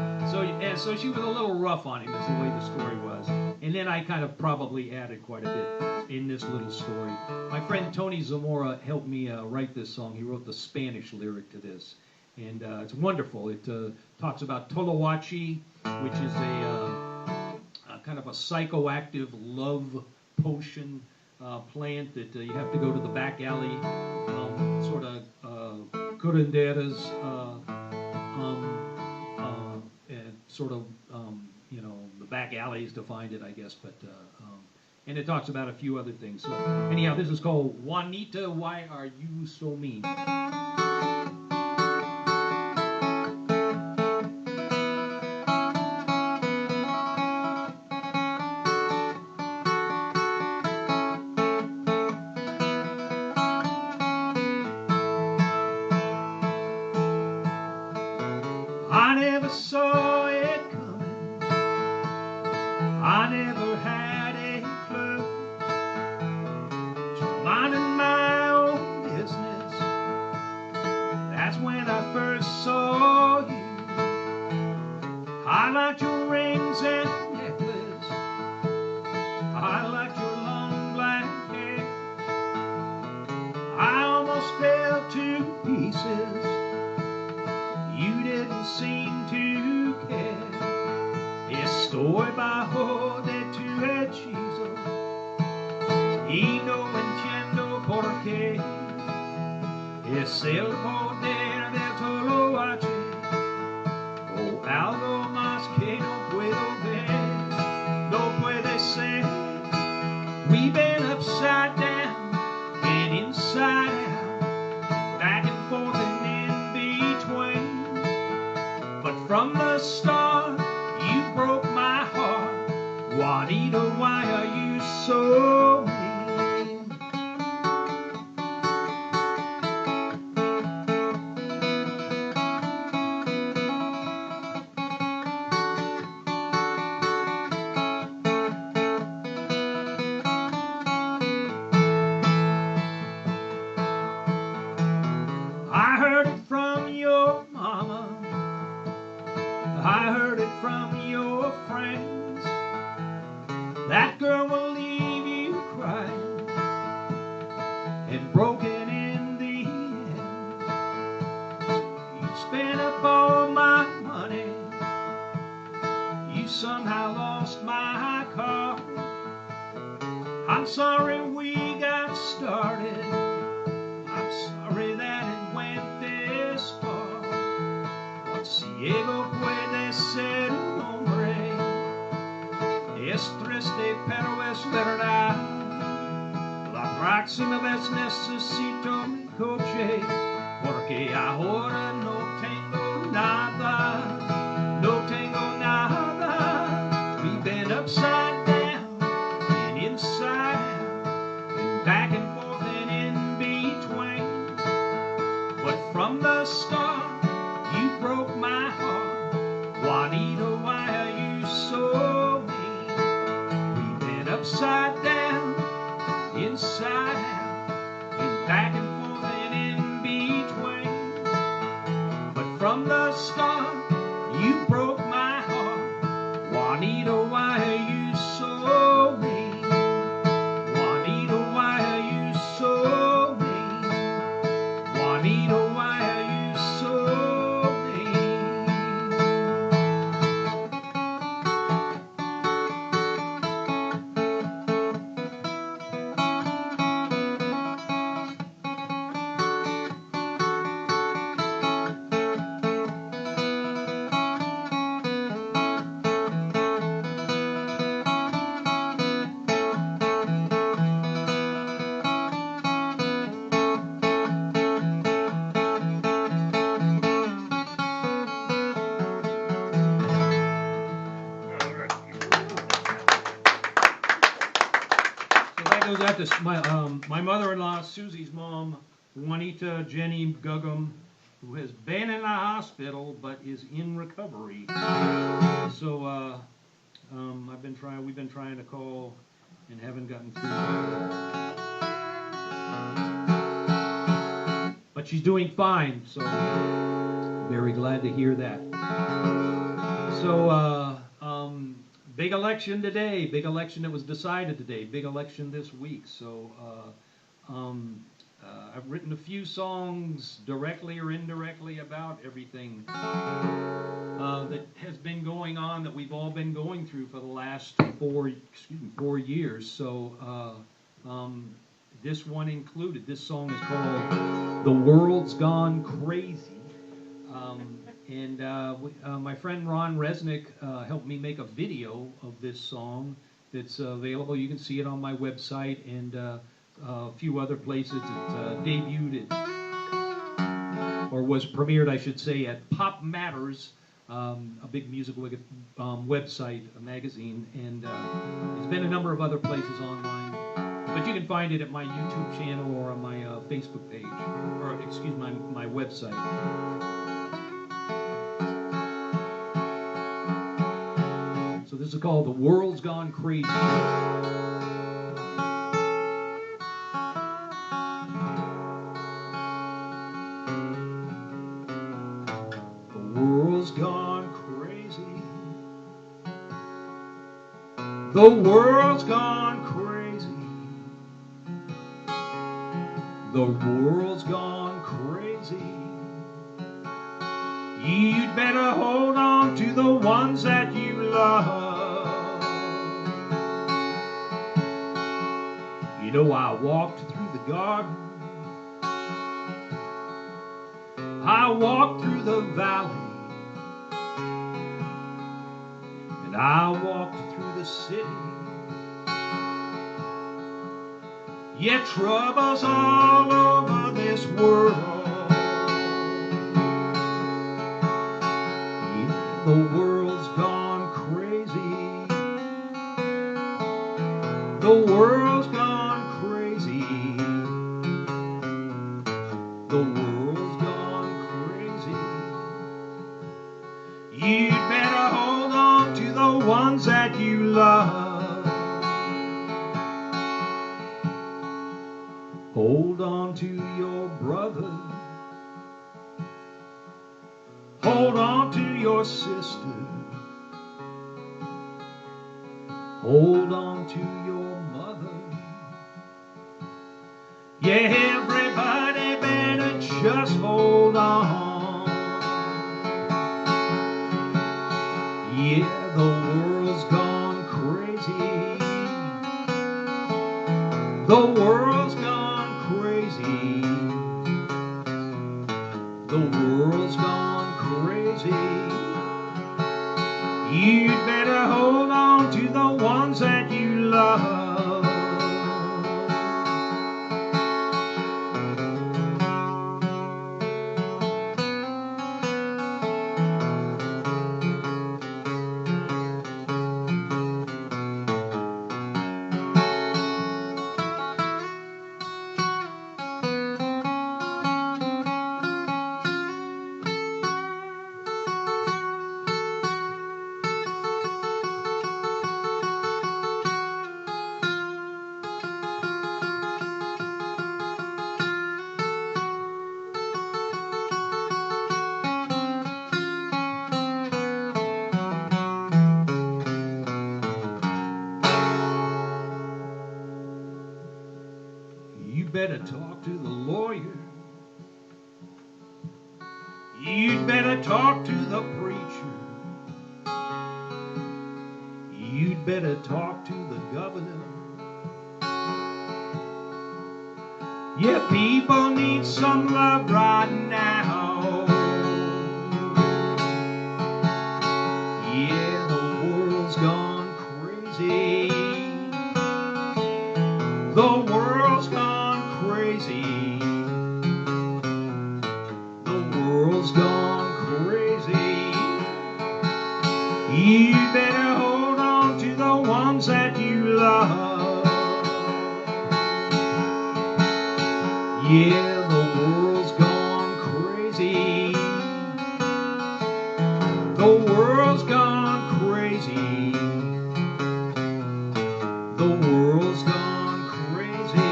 So she was a little rough on him, is the way the story was. And then I kind of probably added quite a bit in this little story. My friend Tony Zamora helped me write this song. He wrote the Spanish lyric to this, and it's wonderful. It talks about Toloache, which is a kind of a psychoactive love potion plant that you have to go to the back alley, sort of curanderas, and sort of the back alleys to find it, I guess. But and it talks about a few other things. So anyhow, this is called Juanita, Why Are You So Mean? I never saw it coming. I never had a clue. Just minding my own business. That's when I first saw you. I liked your rings and necklace. I liked your long black hair. I almost fell to pieces. You didn't seem to care. Estoy bajo de tu hechizo y no entiendo por qué. Es el poder del Toloache o algo más que no puedo ver. No puede ser. We've been upside down and inside out, back and forth and in between. But from the start, you broke my heart. Juanita, why are you so mean? I heard it from your mama. I heard it from your friends. That girl will leave you crying and broken in the end. You spent up all my money. You somehow lost my car. I'm sorry we got started. I'm sorry that it went this far. Ciego puede ser un hombre, es triste pero es verdad. Próxima vez necesito mi coche, porque ahora no tengo nada, no tengo nada. We've been upside down and inside out, and back and forth and in between. But from the start, you broke my heart. Juanita, why are you so mean? We've been upside down, inside out, and back and forth and in between. But from the start, you broke my heart. Juanita, why are you so mean? Juanita, why are you so mean? Juanita, why are you so mean? So that goes out to my mother-in-law, Susie's mom, Juanita Jenny Guggum, who has been in the hospital but is in recovery. So we've been trying to call and haven't gotten through. But she's doing fine, so very glad to hear that. So big election today, big election that was decided today, big election this week. So I've written a few songs directly or indirectly about everything that has been going on, that we've all been going through for the last 4 years. So this one included. This song is called "The World's Gone Crazy." My friend Ron Resnick helped me make a video of this song that's available. You can see it on my website and a few other places. It debuted or was premiered, I should say, at Pop Matters, a big musical website, a magazine, and it's been a number of other places online. But you can find it at my YouTube channel or on my Facebook page, or excuse me, my website. So this is called "The World's Gone Crazy." The world's gone crazy. The world's gone crazy. The world's gone crazy. You'd better hold on to the ones that you love. You know, I walked through the garden, I walked through the valley, and I walked through the city. Yet trouble's all over this world. Yeah, the world's gone crazy. The world's gone crazy. The world's gone crazy. You'd better hold on to the ones that you love. Hold on to your brother. Hold on to your sister. Hold on to your mother. Yeah, everybody better just hold on. Yeah, the world's gone crazy. The world's gone crazy. The world's gone crazy. You'd better hold on to the ones that you love. better talk to the lawyer. You'd better talk to the preacher. You'd better talk to the governor. Yeah, people need some love right now. Yeah, the world's gone crazy. The world's gone crazy. The world's gone crazy. You better hold on to the ones that you love. Yeah, the world's gone crazy. The world's gone crazy. The world's gone crazy.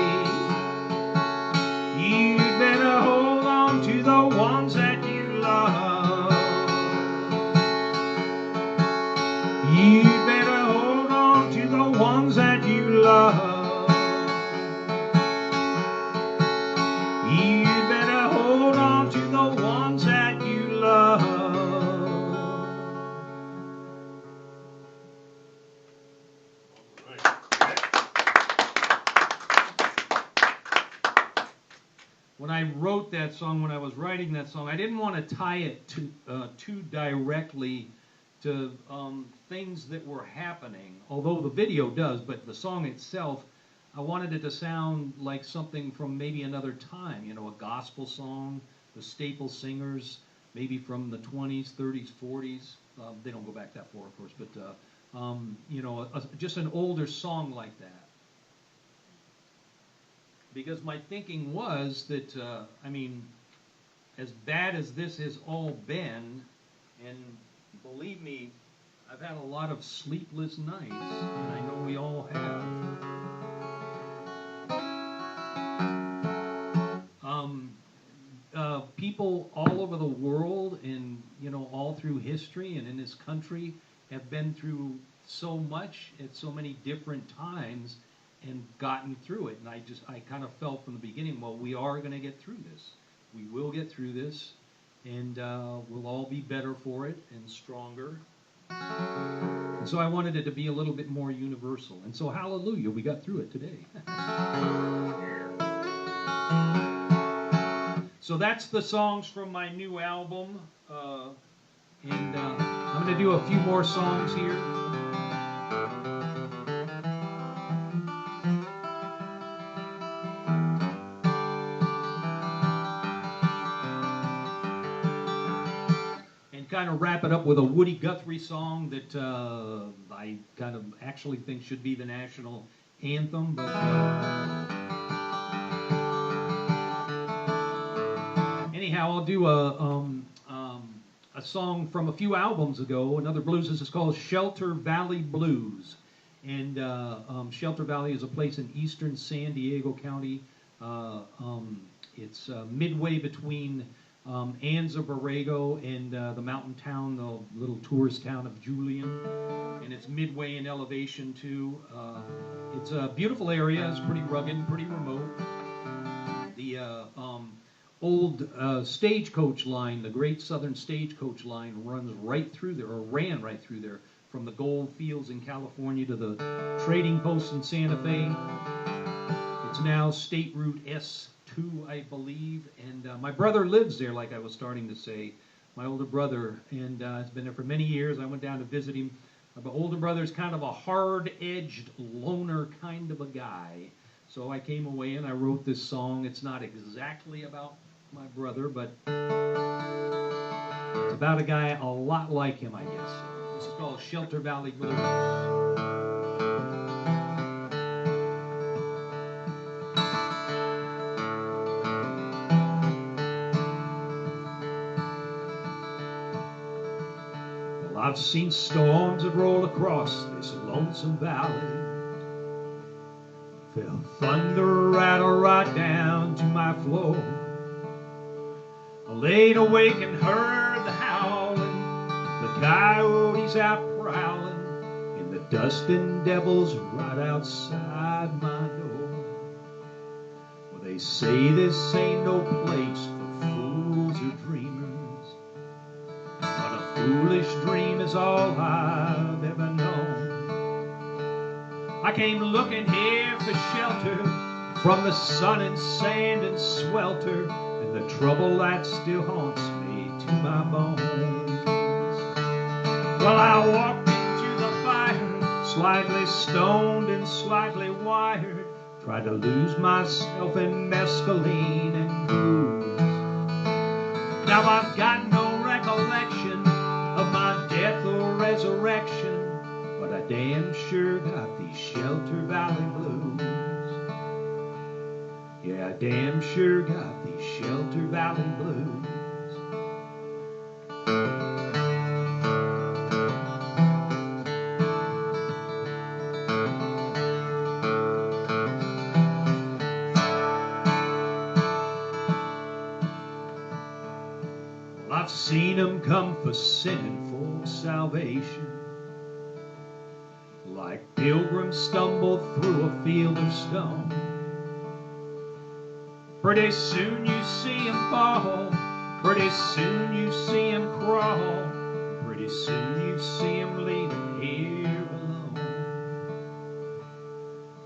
You better hold on to the ones that you love. You better hold on to the ones that you love. You better hold on to the ones that you love. When I wrote that song, when I was writing that song, I didn't want to tie it too directly to things that were happening, although the video does, but the song itself, I wanted it to sound like something from maybe another time, you know, a gospel song, the Staple Singers, maybe from the 20s, 30s, 40s. They don't go back that far, of course, but, you know, just an older song like that. Because my thinking was that, I mean, as bad as this has all been, and believe me, I've had a lot of sleepless nights, and I know we all have. People all over the world, and you know, all through history and in this country, have been through so much at so many different times and gotten through it. And I kind of felt from the beginning, well, we are going to get through this. We will get through this, and we'll all be better for it and stronger. And so I wanted it to be a little bit more universal. And so hallelujah, we got through it today. So that's the songs from my new album. And I'm going to do a few more songs here. Kind of wrap it up with a Woody Guthrie song that I kind of actually think should be the national anthem, but anyhow, I'll do a song from a few albums ago. Another blues. This is called Shelter Valley Blues, and Shelter Valley is a place in eastern San Diego County. It's midway between Anza Borrego and the mountain town, the little tourist town of Julian, and it's midway in elevation too. It's a beautiful area. It's pretty rugged and pretty remote. The old stagecoach line, the Great Southern Stagecoach line, runs right through there, or ran right through there, from the gold fields in California to the trading post in Santa Fe. It's now State Route S2, I believe, and my brother lives there, like I was starting to say, my older brother, and has been there for many years. I went down to visit him. My older brother's kind of a hard-edged loner kind of a guy, so I came away and I wrote this song. It's not exactly about my brother, but it's about a guy a lot like him, I guess. This is called Shelter Valley Blues. I've seen storms that roll across this lonesome valley. Felt thunder rattle right down to my floor. I laid awake and heard the howling, the coyotes out prowling, and the dusting devils right outside my door. Well, they say this ain't no place for fools or dreamers, but a foolish dream is all I've ever known. I came looking here for shelter from the sun and sand and swelter, and the trouble that still haunts me to my bones. Well, I walked into the fire, slightly stoned and slightly wired, tried to lose myself in mescaline and booze. Now I've got no recollection of my death or resurrection, but I damn sure got these Shelter Valley blues. Yeah, I damn sure got these Shelter Valley blues. Well, I've seen them come for sin, for salvation, like pilgrims stumble through a field of stone. Pretty soon you see him fall, pretty soon you see him crawl, pretty soon you see him leaving here alone.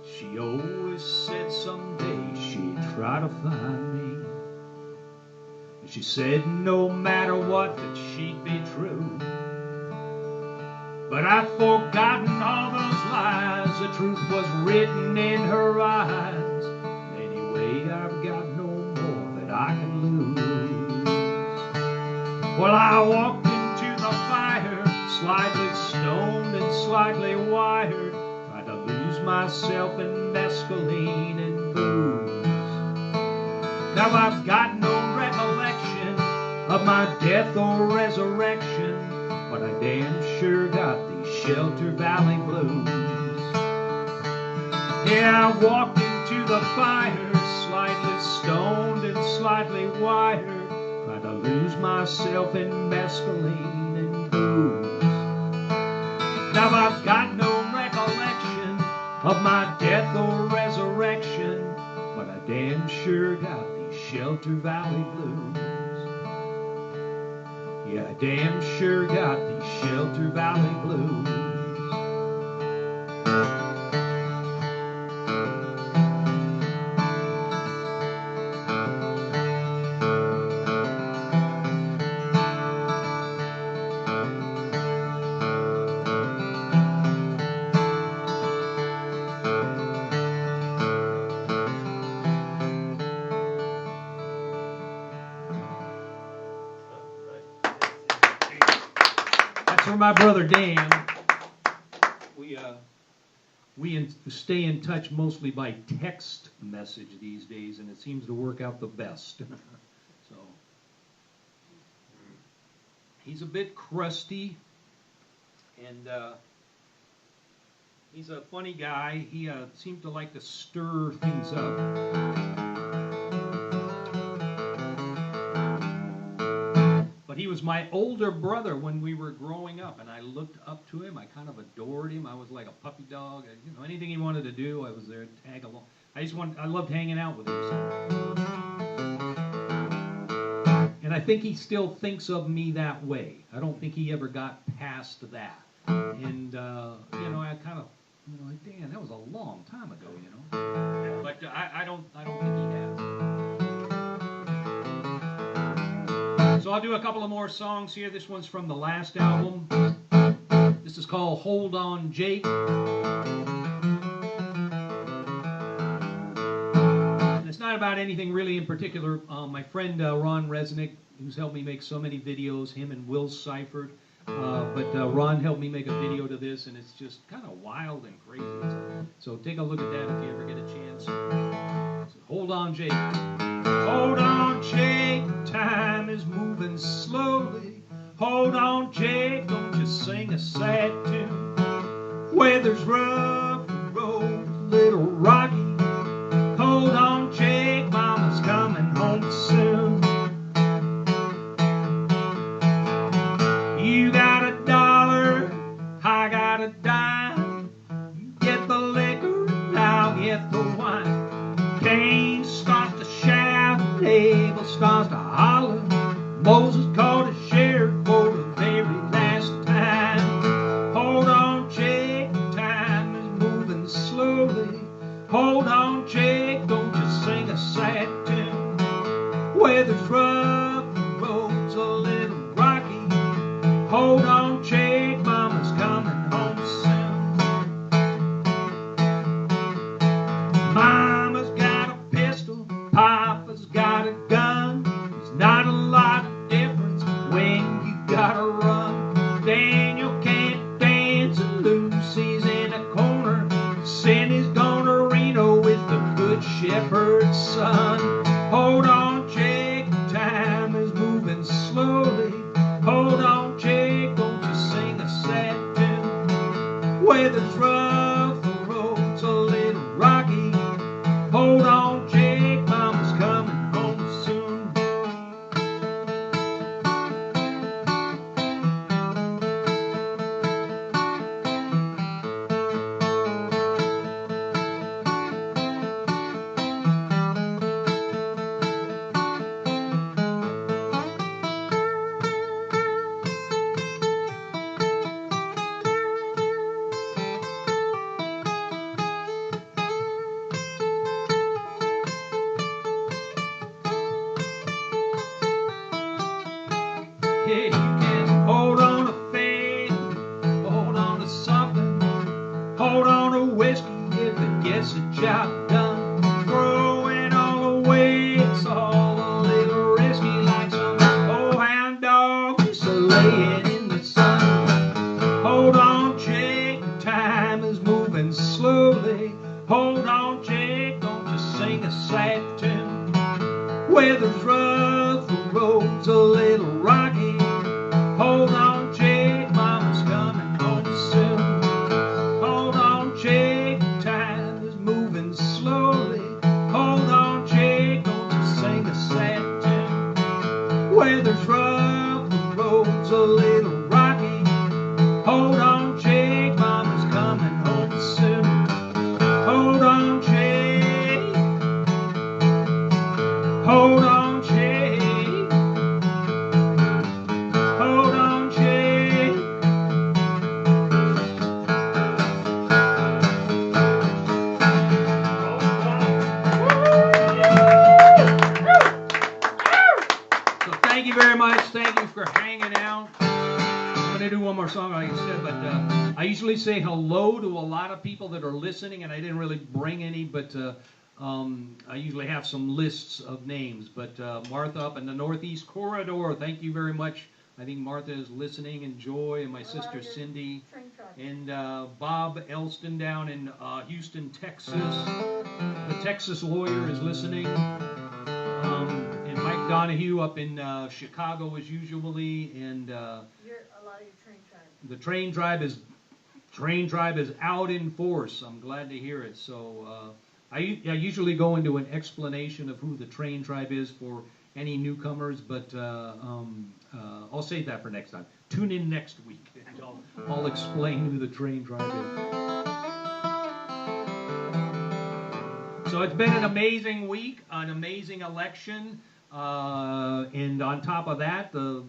She always said someday she'd try to find me, and she said no matter what that she'd be true. But I've forgotten all those lies, the truth was written in her eyes. Anyway, I've got no more that I can lose. Well, I walked into the fire, slightly stoned and slightly wired, tried to lose myself in mescaline and booze. Now I've got no recollection of my death or resurrection, but I damn sure got these Shelter Valley blues. Yeah, I walked into the fire, slightly stoned and slightly wired, tried to lose myself in mescaline and booze. Now I've got no recollection of my death or resurrection, but I damn sure got these Shelter Valley blues. Yeah, I damn sure got these Shelter Valley blues. That's for my brother Dan. We stay in touch mostly by text message these days, and it seems to work out the best. So he's a bit crusty, and he's a funny guy. He seems to like to stir things up. But he was my older brother when we were growing up, and I looked up to him. I kind of adored him. I was like a puppy dog. Anything he wanted to do, I was there to tag along. I loved hanging out with him. So. And I think he still thinks of me that way. I don't think he ever got past that. And I kind of, like, Dan, that was a long time ago, But I don't think he has. So I'll do a couple of more songs here. This one's from the last album. This is called Hold On Jake. And it's not about anything really in particular. My friend Ron Resnick, who's helped me make so many videos, him and Will Seifert. But Ron helped me make a video to this, and it's just kind of wild and crazy. So take a look at that if you ever get a chance. So hold on, Jake. Hold on, Jake, time is moving slowly. Hold on, Jake, don't you sing a sad tune. Weather's rough, the road's a little rocky. Hold on, Jake, mama's coming home soon. You got $1, I got a dime. You get the liquor, I'll get the wine. Can't start the sun. Hold on, Jake, time is moving slowly. Hold on, Jake, don't you sing a sad tune. Weather's rough, the road's a little rocky. Hold on, Jake, mama's coming home soon. Yeah, you can hold on to faith, hold on to something, hold on to whiskey if it gets the job done. Throwing all away, it's all a little risky, like some old hound dog just laying in the sun. Hold on, Jake, time is moving slowly. Hold on, Jake, don't you sing a sad tune. Weather's rough, the road's a little rocky. Hold on, Jake, mama's coming home soon. Hold on, Jake, time is moving slowly. Hold on, Jake, don't you sing a sad tune. Weather's rough, the road's a little rocky. Hold on, Jake, mama's coming home soon. Hold on, Jake. Hold on, Jake. Hold on, Jake. So thank you very much. Thank you for hanging out. I'm going to do one more song, like I said, but I usually say hello to a lot of people that are listening, and I didn't really bring any, but I usually have some lists of names. But Martha up in the Northeast Corridor, thank you very much. I think Martha is listening, and Joy, and my sister Cindy, Train truck. and Bob Elston down in Houston, Texas. The Texas lawyer is listening. And Mike Donahue up in Chicago as usually, and You're a lot of your train truck. the train drive is out in force. I'm glad to hear it. So I usually go into an explanation of who the train tribe is for any newcomers, but I'll save that for next time. Tune in next week, and I'll explain who the train tribe is. So it's been an amazing week, an amazing election, and on top of that, the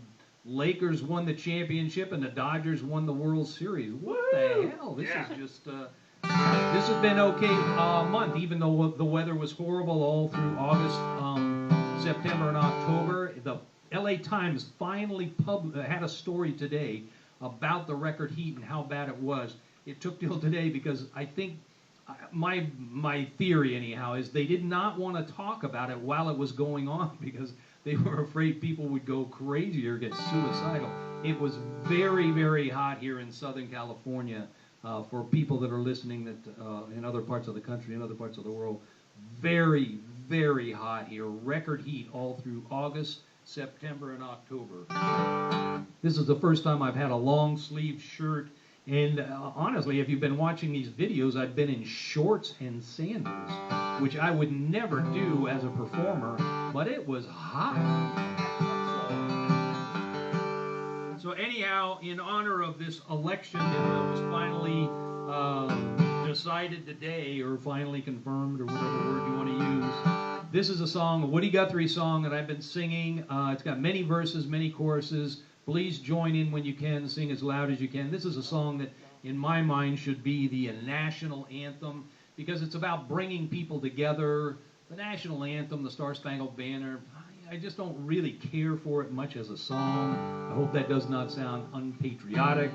Lakers won the championship and the Dodgers won the World Series. What the hell? This is just this has been okay month, even though the weather was horrible all through August, September, and October. The LA Times finally had a story today about the record heat and how bad it was. It took till today because I think my theory anyhow is they did not want to talk about it while it was going on because they were afraid people would go crazy or get suicidal. It was very, very hot here in Southern California for people that are listening that in other parts of the country and other parts of the world. Very, very hot here. Record heat all through August, September, and October. This is the first time I've had a long sleeve shirt. And honestly, if you've been watching these videos, I've been in shorts and sandals, which I would never do as a performer, but it was hot. So anyhow, in honor of this election that was finally decided today, or finally confirmed, or whatever word you want to use, this is a song, a Woody Guthrie song that I've been singing. It's got many verses, many choruses. Please join in when you can, sing as loud as you can. This is a song that, in my mind, should be the national anthem because it's about bringing people together. The national anthem, the Star-Spangled Banner, I just don't really care for it much as a song. I hope that does not sound unpatriotic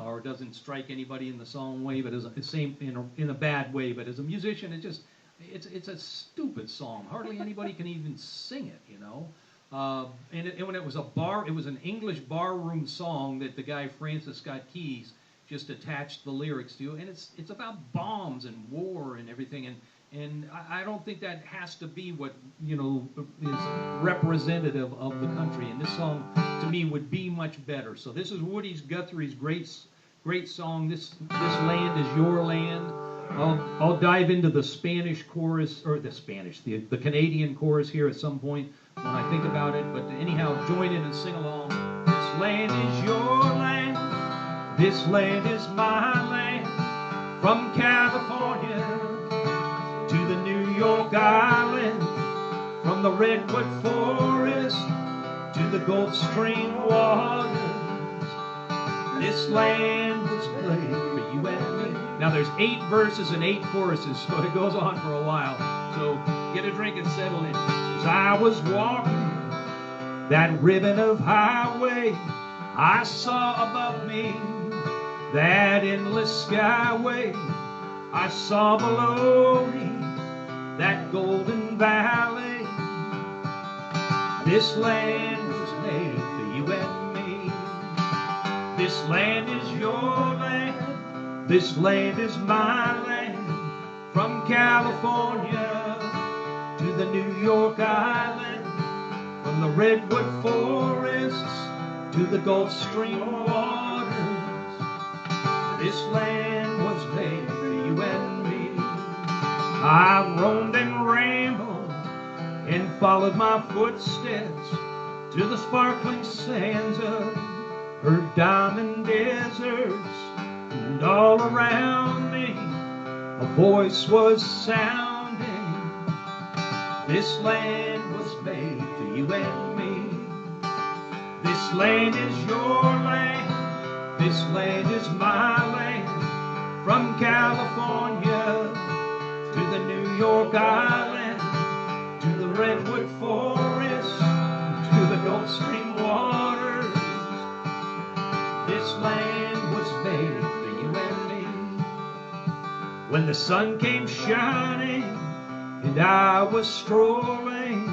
or doesn't strike anybody in the song way, but as a same in a bad way. But as a musician, it's a stupid song. Hardly anybody can even sing it, you know. And when it was it was an English barroom song that the guy Francis Scott Keys just attached the lyrics to, and it's about bombs and war and everything. And And I don't think that has to be what, is representative of the country. And this song, to me, would be much better. So this is Woody Guthrie's great song. This land is your land. I'll dive into the Spanish chorus, or the Canadian chorus here at some point when I think about it. But anyhow, join in and sing along. This land is your land. This land is my land. From California to the New York Island, from the Redwood Forest to the Gulf Stream waters, this land was played for you and me. Now there's 8 verses and 8 choruses, so it goes on for a while. So get a drink and settle in. As I was walking that ribbon of highway, I saw above me that endless skyway. I saw below me that golden valley. This land was made for you and me. This land is your land. This land is my land. From California to the New York Island, from the Redwood Forests to the Gulf Stream waters, this land was made for you and me. I've roamed and rambled and followed my footsteps to the sparkling sands of her diamond deserts, and all around me a voice was sounding. This land was made for you and me. This land is your land. This land is my land. From California to the New York Island, to the Redwood Forest, to the Gulf Stream waters, this land was made for you and me. When the sun came shining and I was strolling,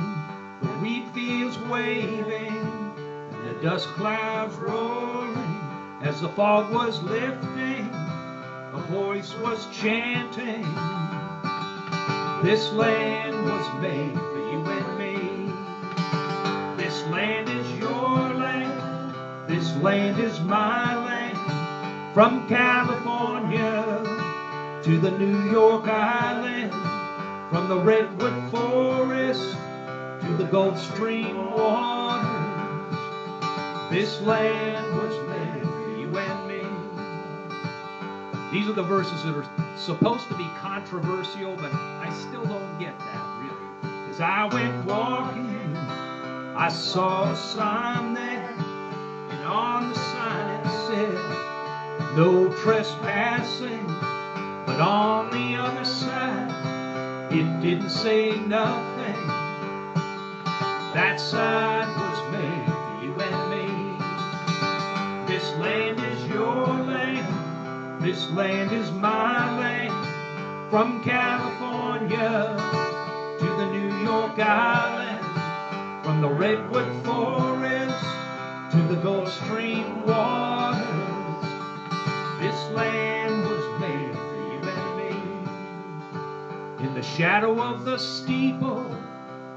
the wheat fields waving and the dust clouds rolling, as the fog was lifting, a voice was chanting. This land was made for you and me. This land is your land. This land is my land. From California to the New York Island, from the Redwood Forest to the Gulf Stream waters, this land was made for you and me. These are the verses that are supposed to be controversial, but I still don't get that, really. As I went walking, I saw a sign there, and on the sign it said, no trespassing. But on the other side, it didn't say nothing. That side was made for you and me. This land is your land. This land is my land. From California to the New York Island, from the Redwood Forest to the Gulf Stream waters, this land was made for you and me. In the shadow of the steeple,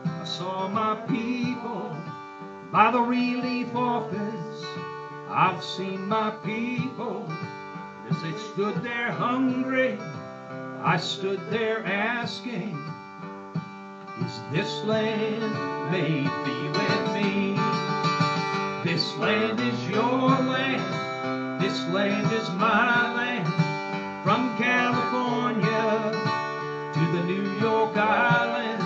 I saw my people. By the relief office, I've seen my people. As they stood there hungry, I stood there asking, is this land made for you and me? This land is your land. This land is my land. From California to the New York Island,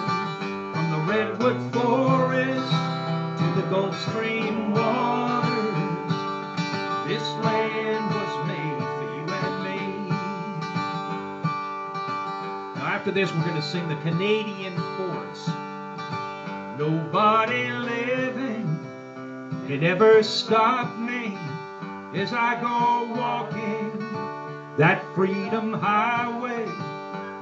from the Redwood Forest to the Gulf Stream waters, this land was made for you and me. Now after this, we're going to sing the Canadian chorus. Nobody living can ever stop me as I go walking that freedom highway.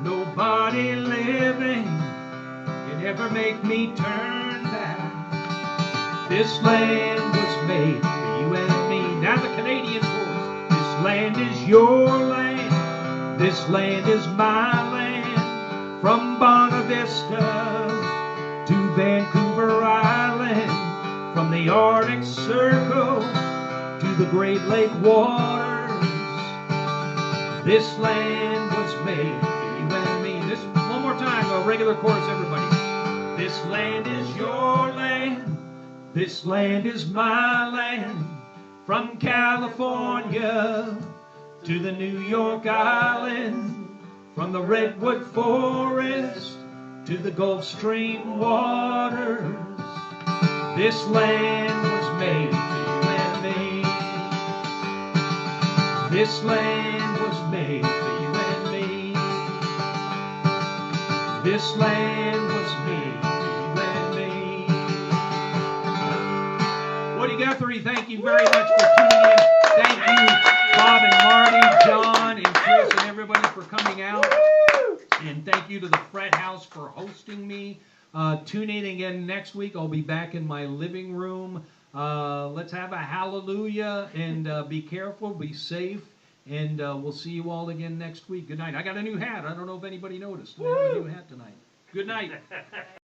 Nobody living can ever make me turn back. This land was made for you and me. Now the Canadian chorus. This land is your land. This land is my land. From Bonavista Vista to Vancouver Island, from the Arctic Circle to the Great Lake waters, this land was made for you and me. This one more time, a regular chorus, everybody. This land is your land, this land is my land, from California to the New York Island, from the Redwood Forest to the Gulf Stream waters. This land was made for you and me. This land was made for you and me. This land was made for you and me. Woody Guthrie, thank you very much for tuning in. Thank you, Bob and Marty, John and Chris and everybody for coming out. And thank you to the Fred House for hosting me. Tune in again next week. I'll be back in my living room. Let's have a hallelujah and be careful, be safe, and we'll see you all again next week. Good night. I got a new hat. I don't know if anybody noticed. I have a new hat tonight. Good night.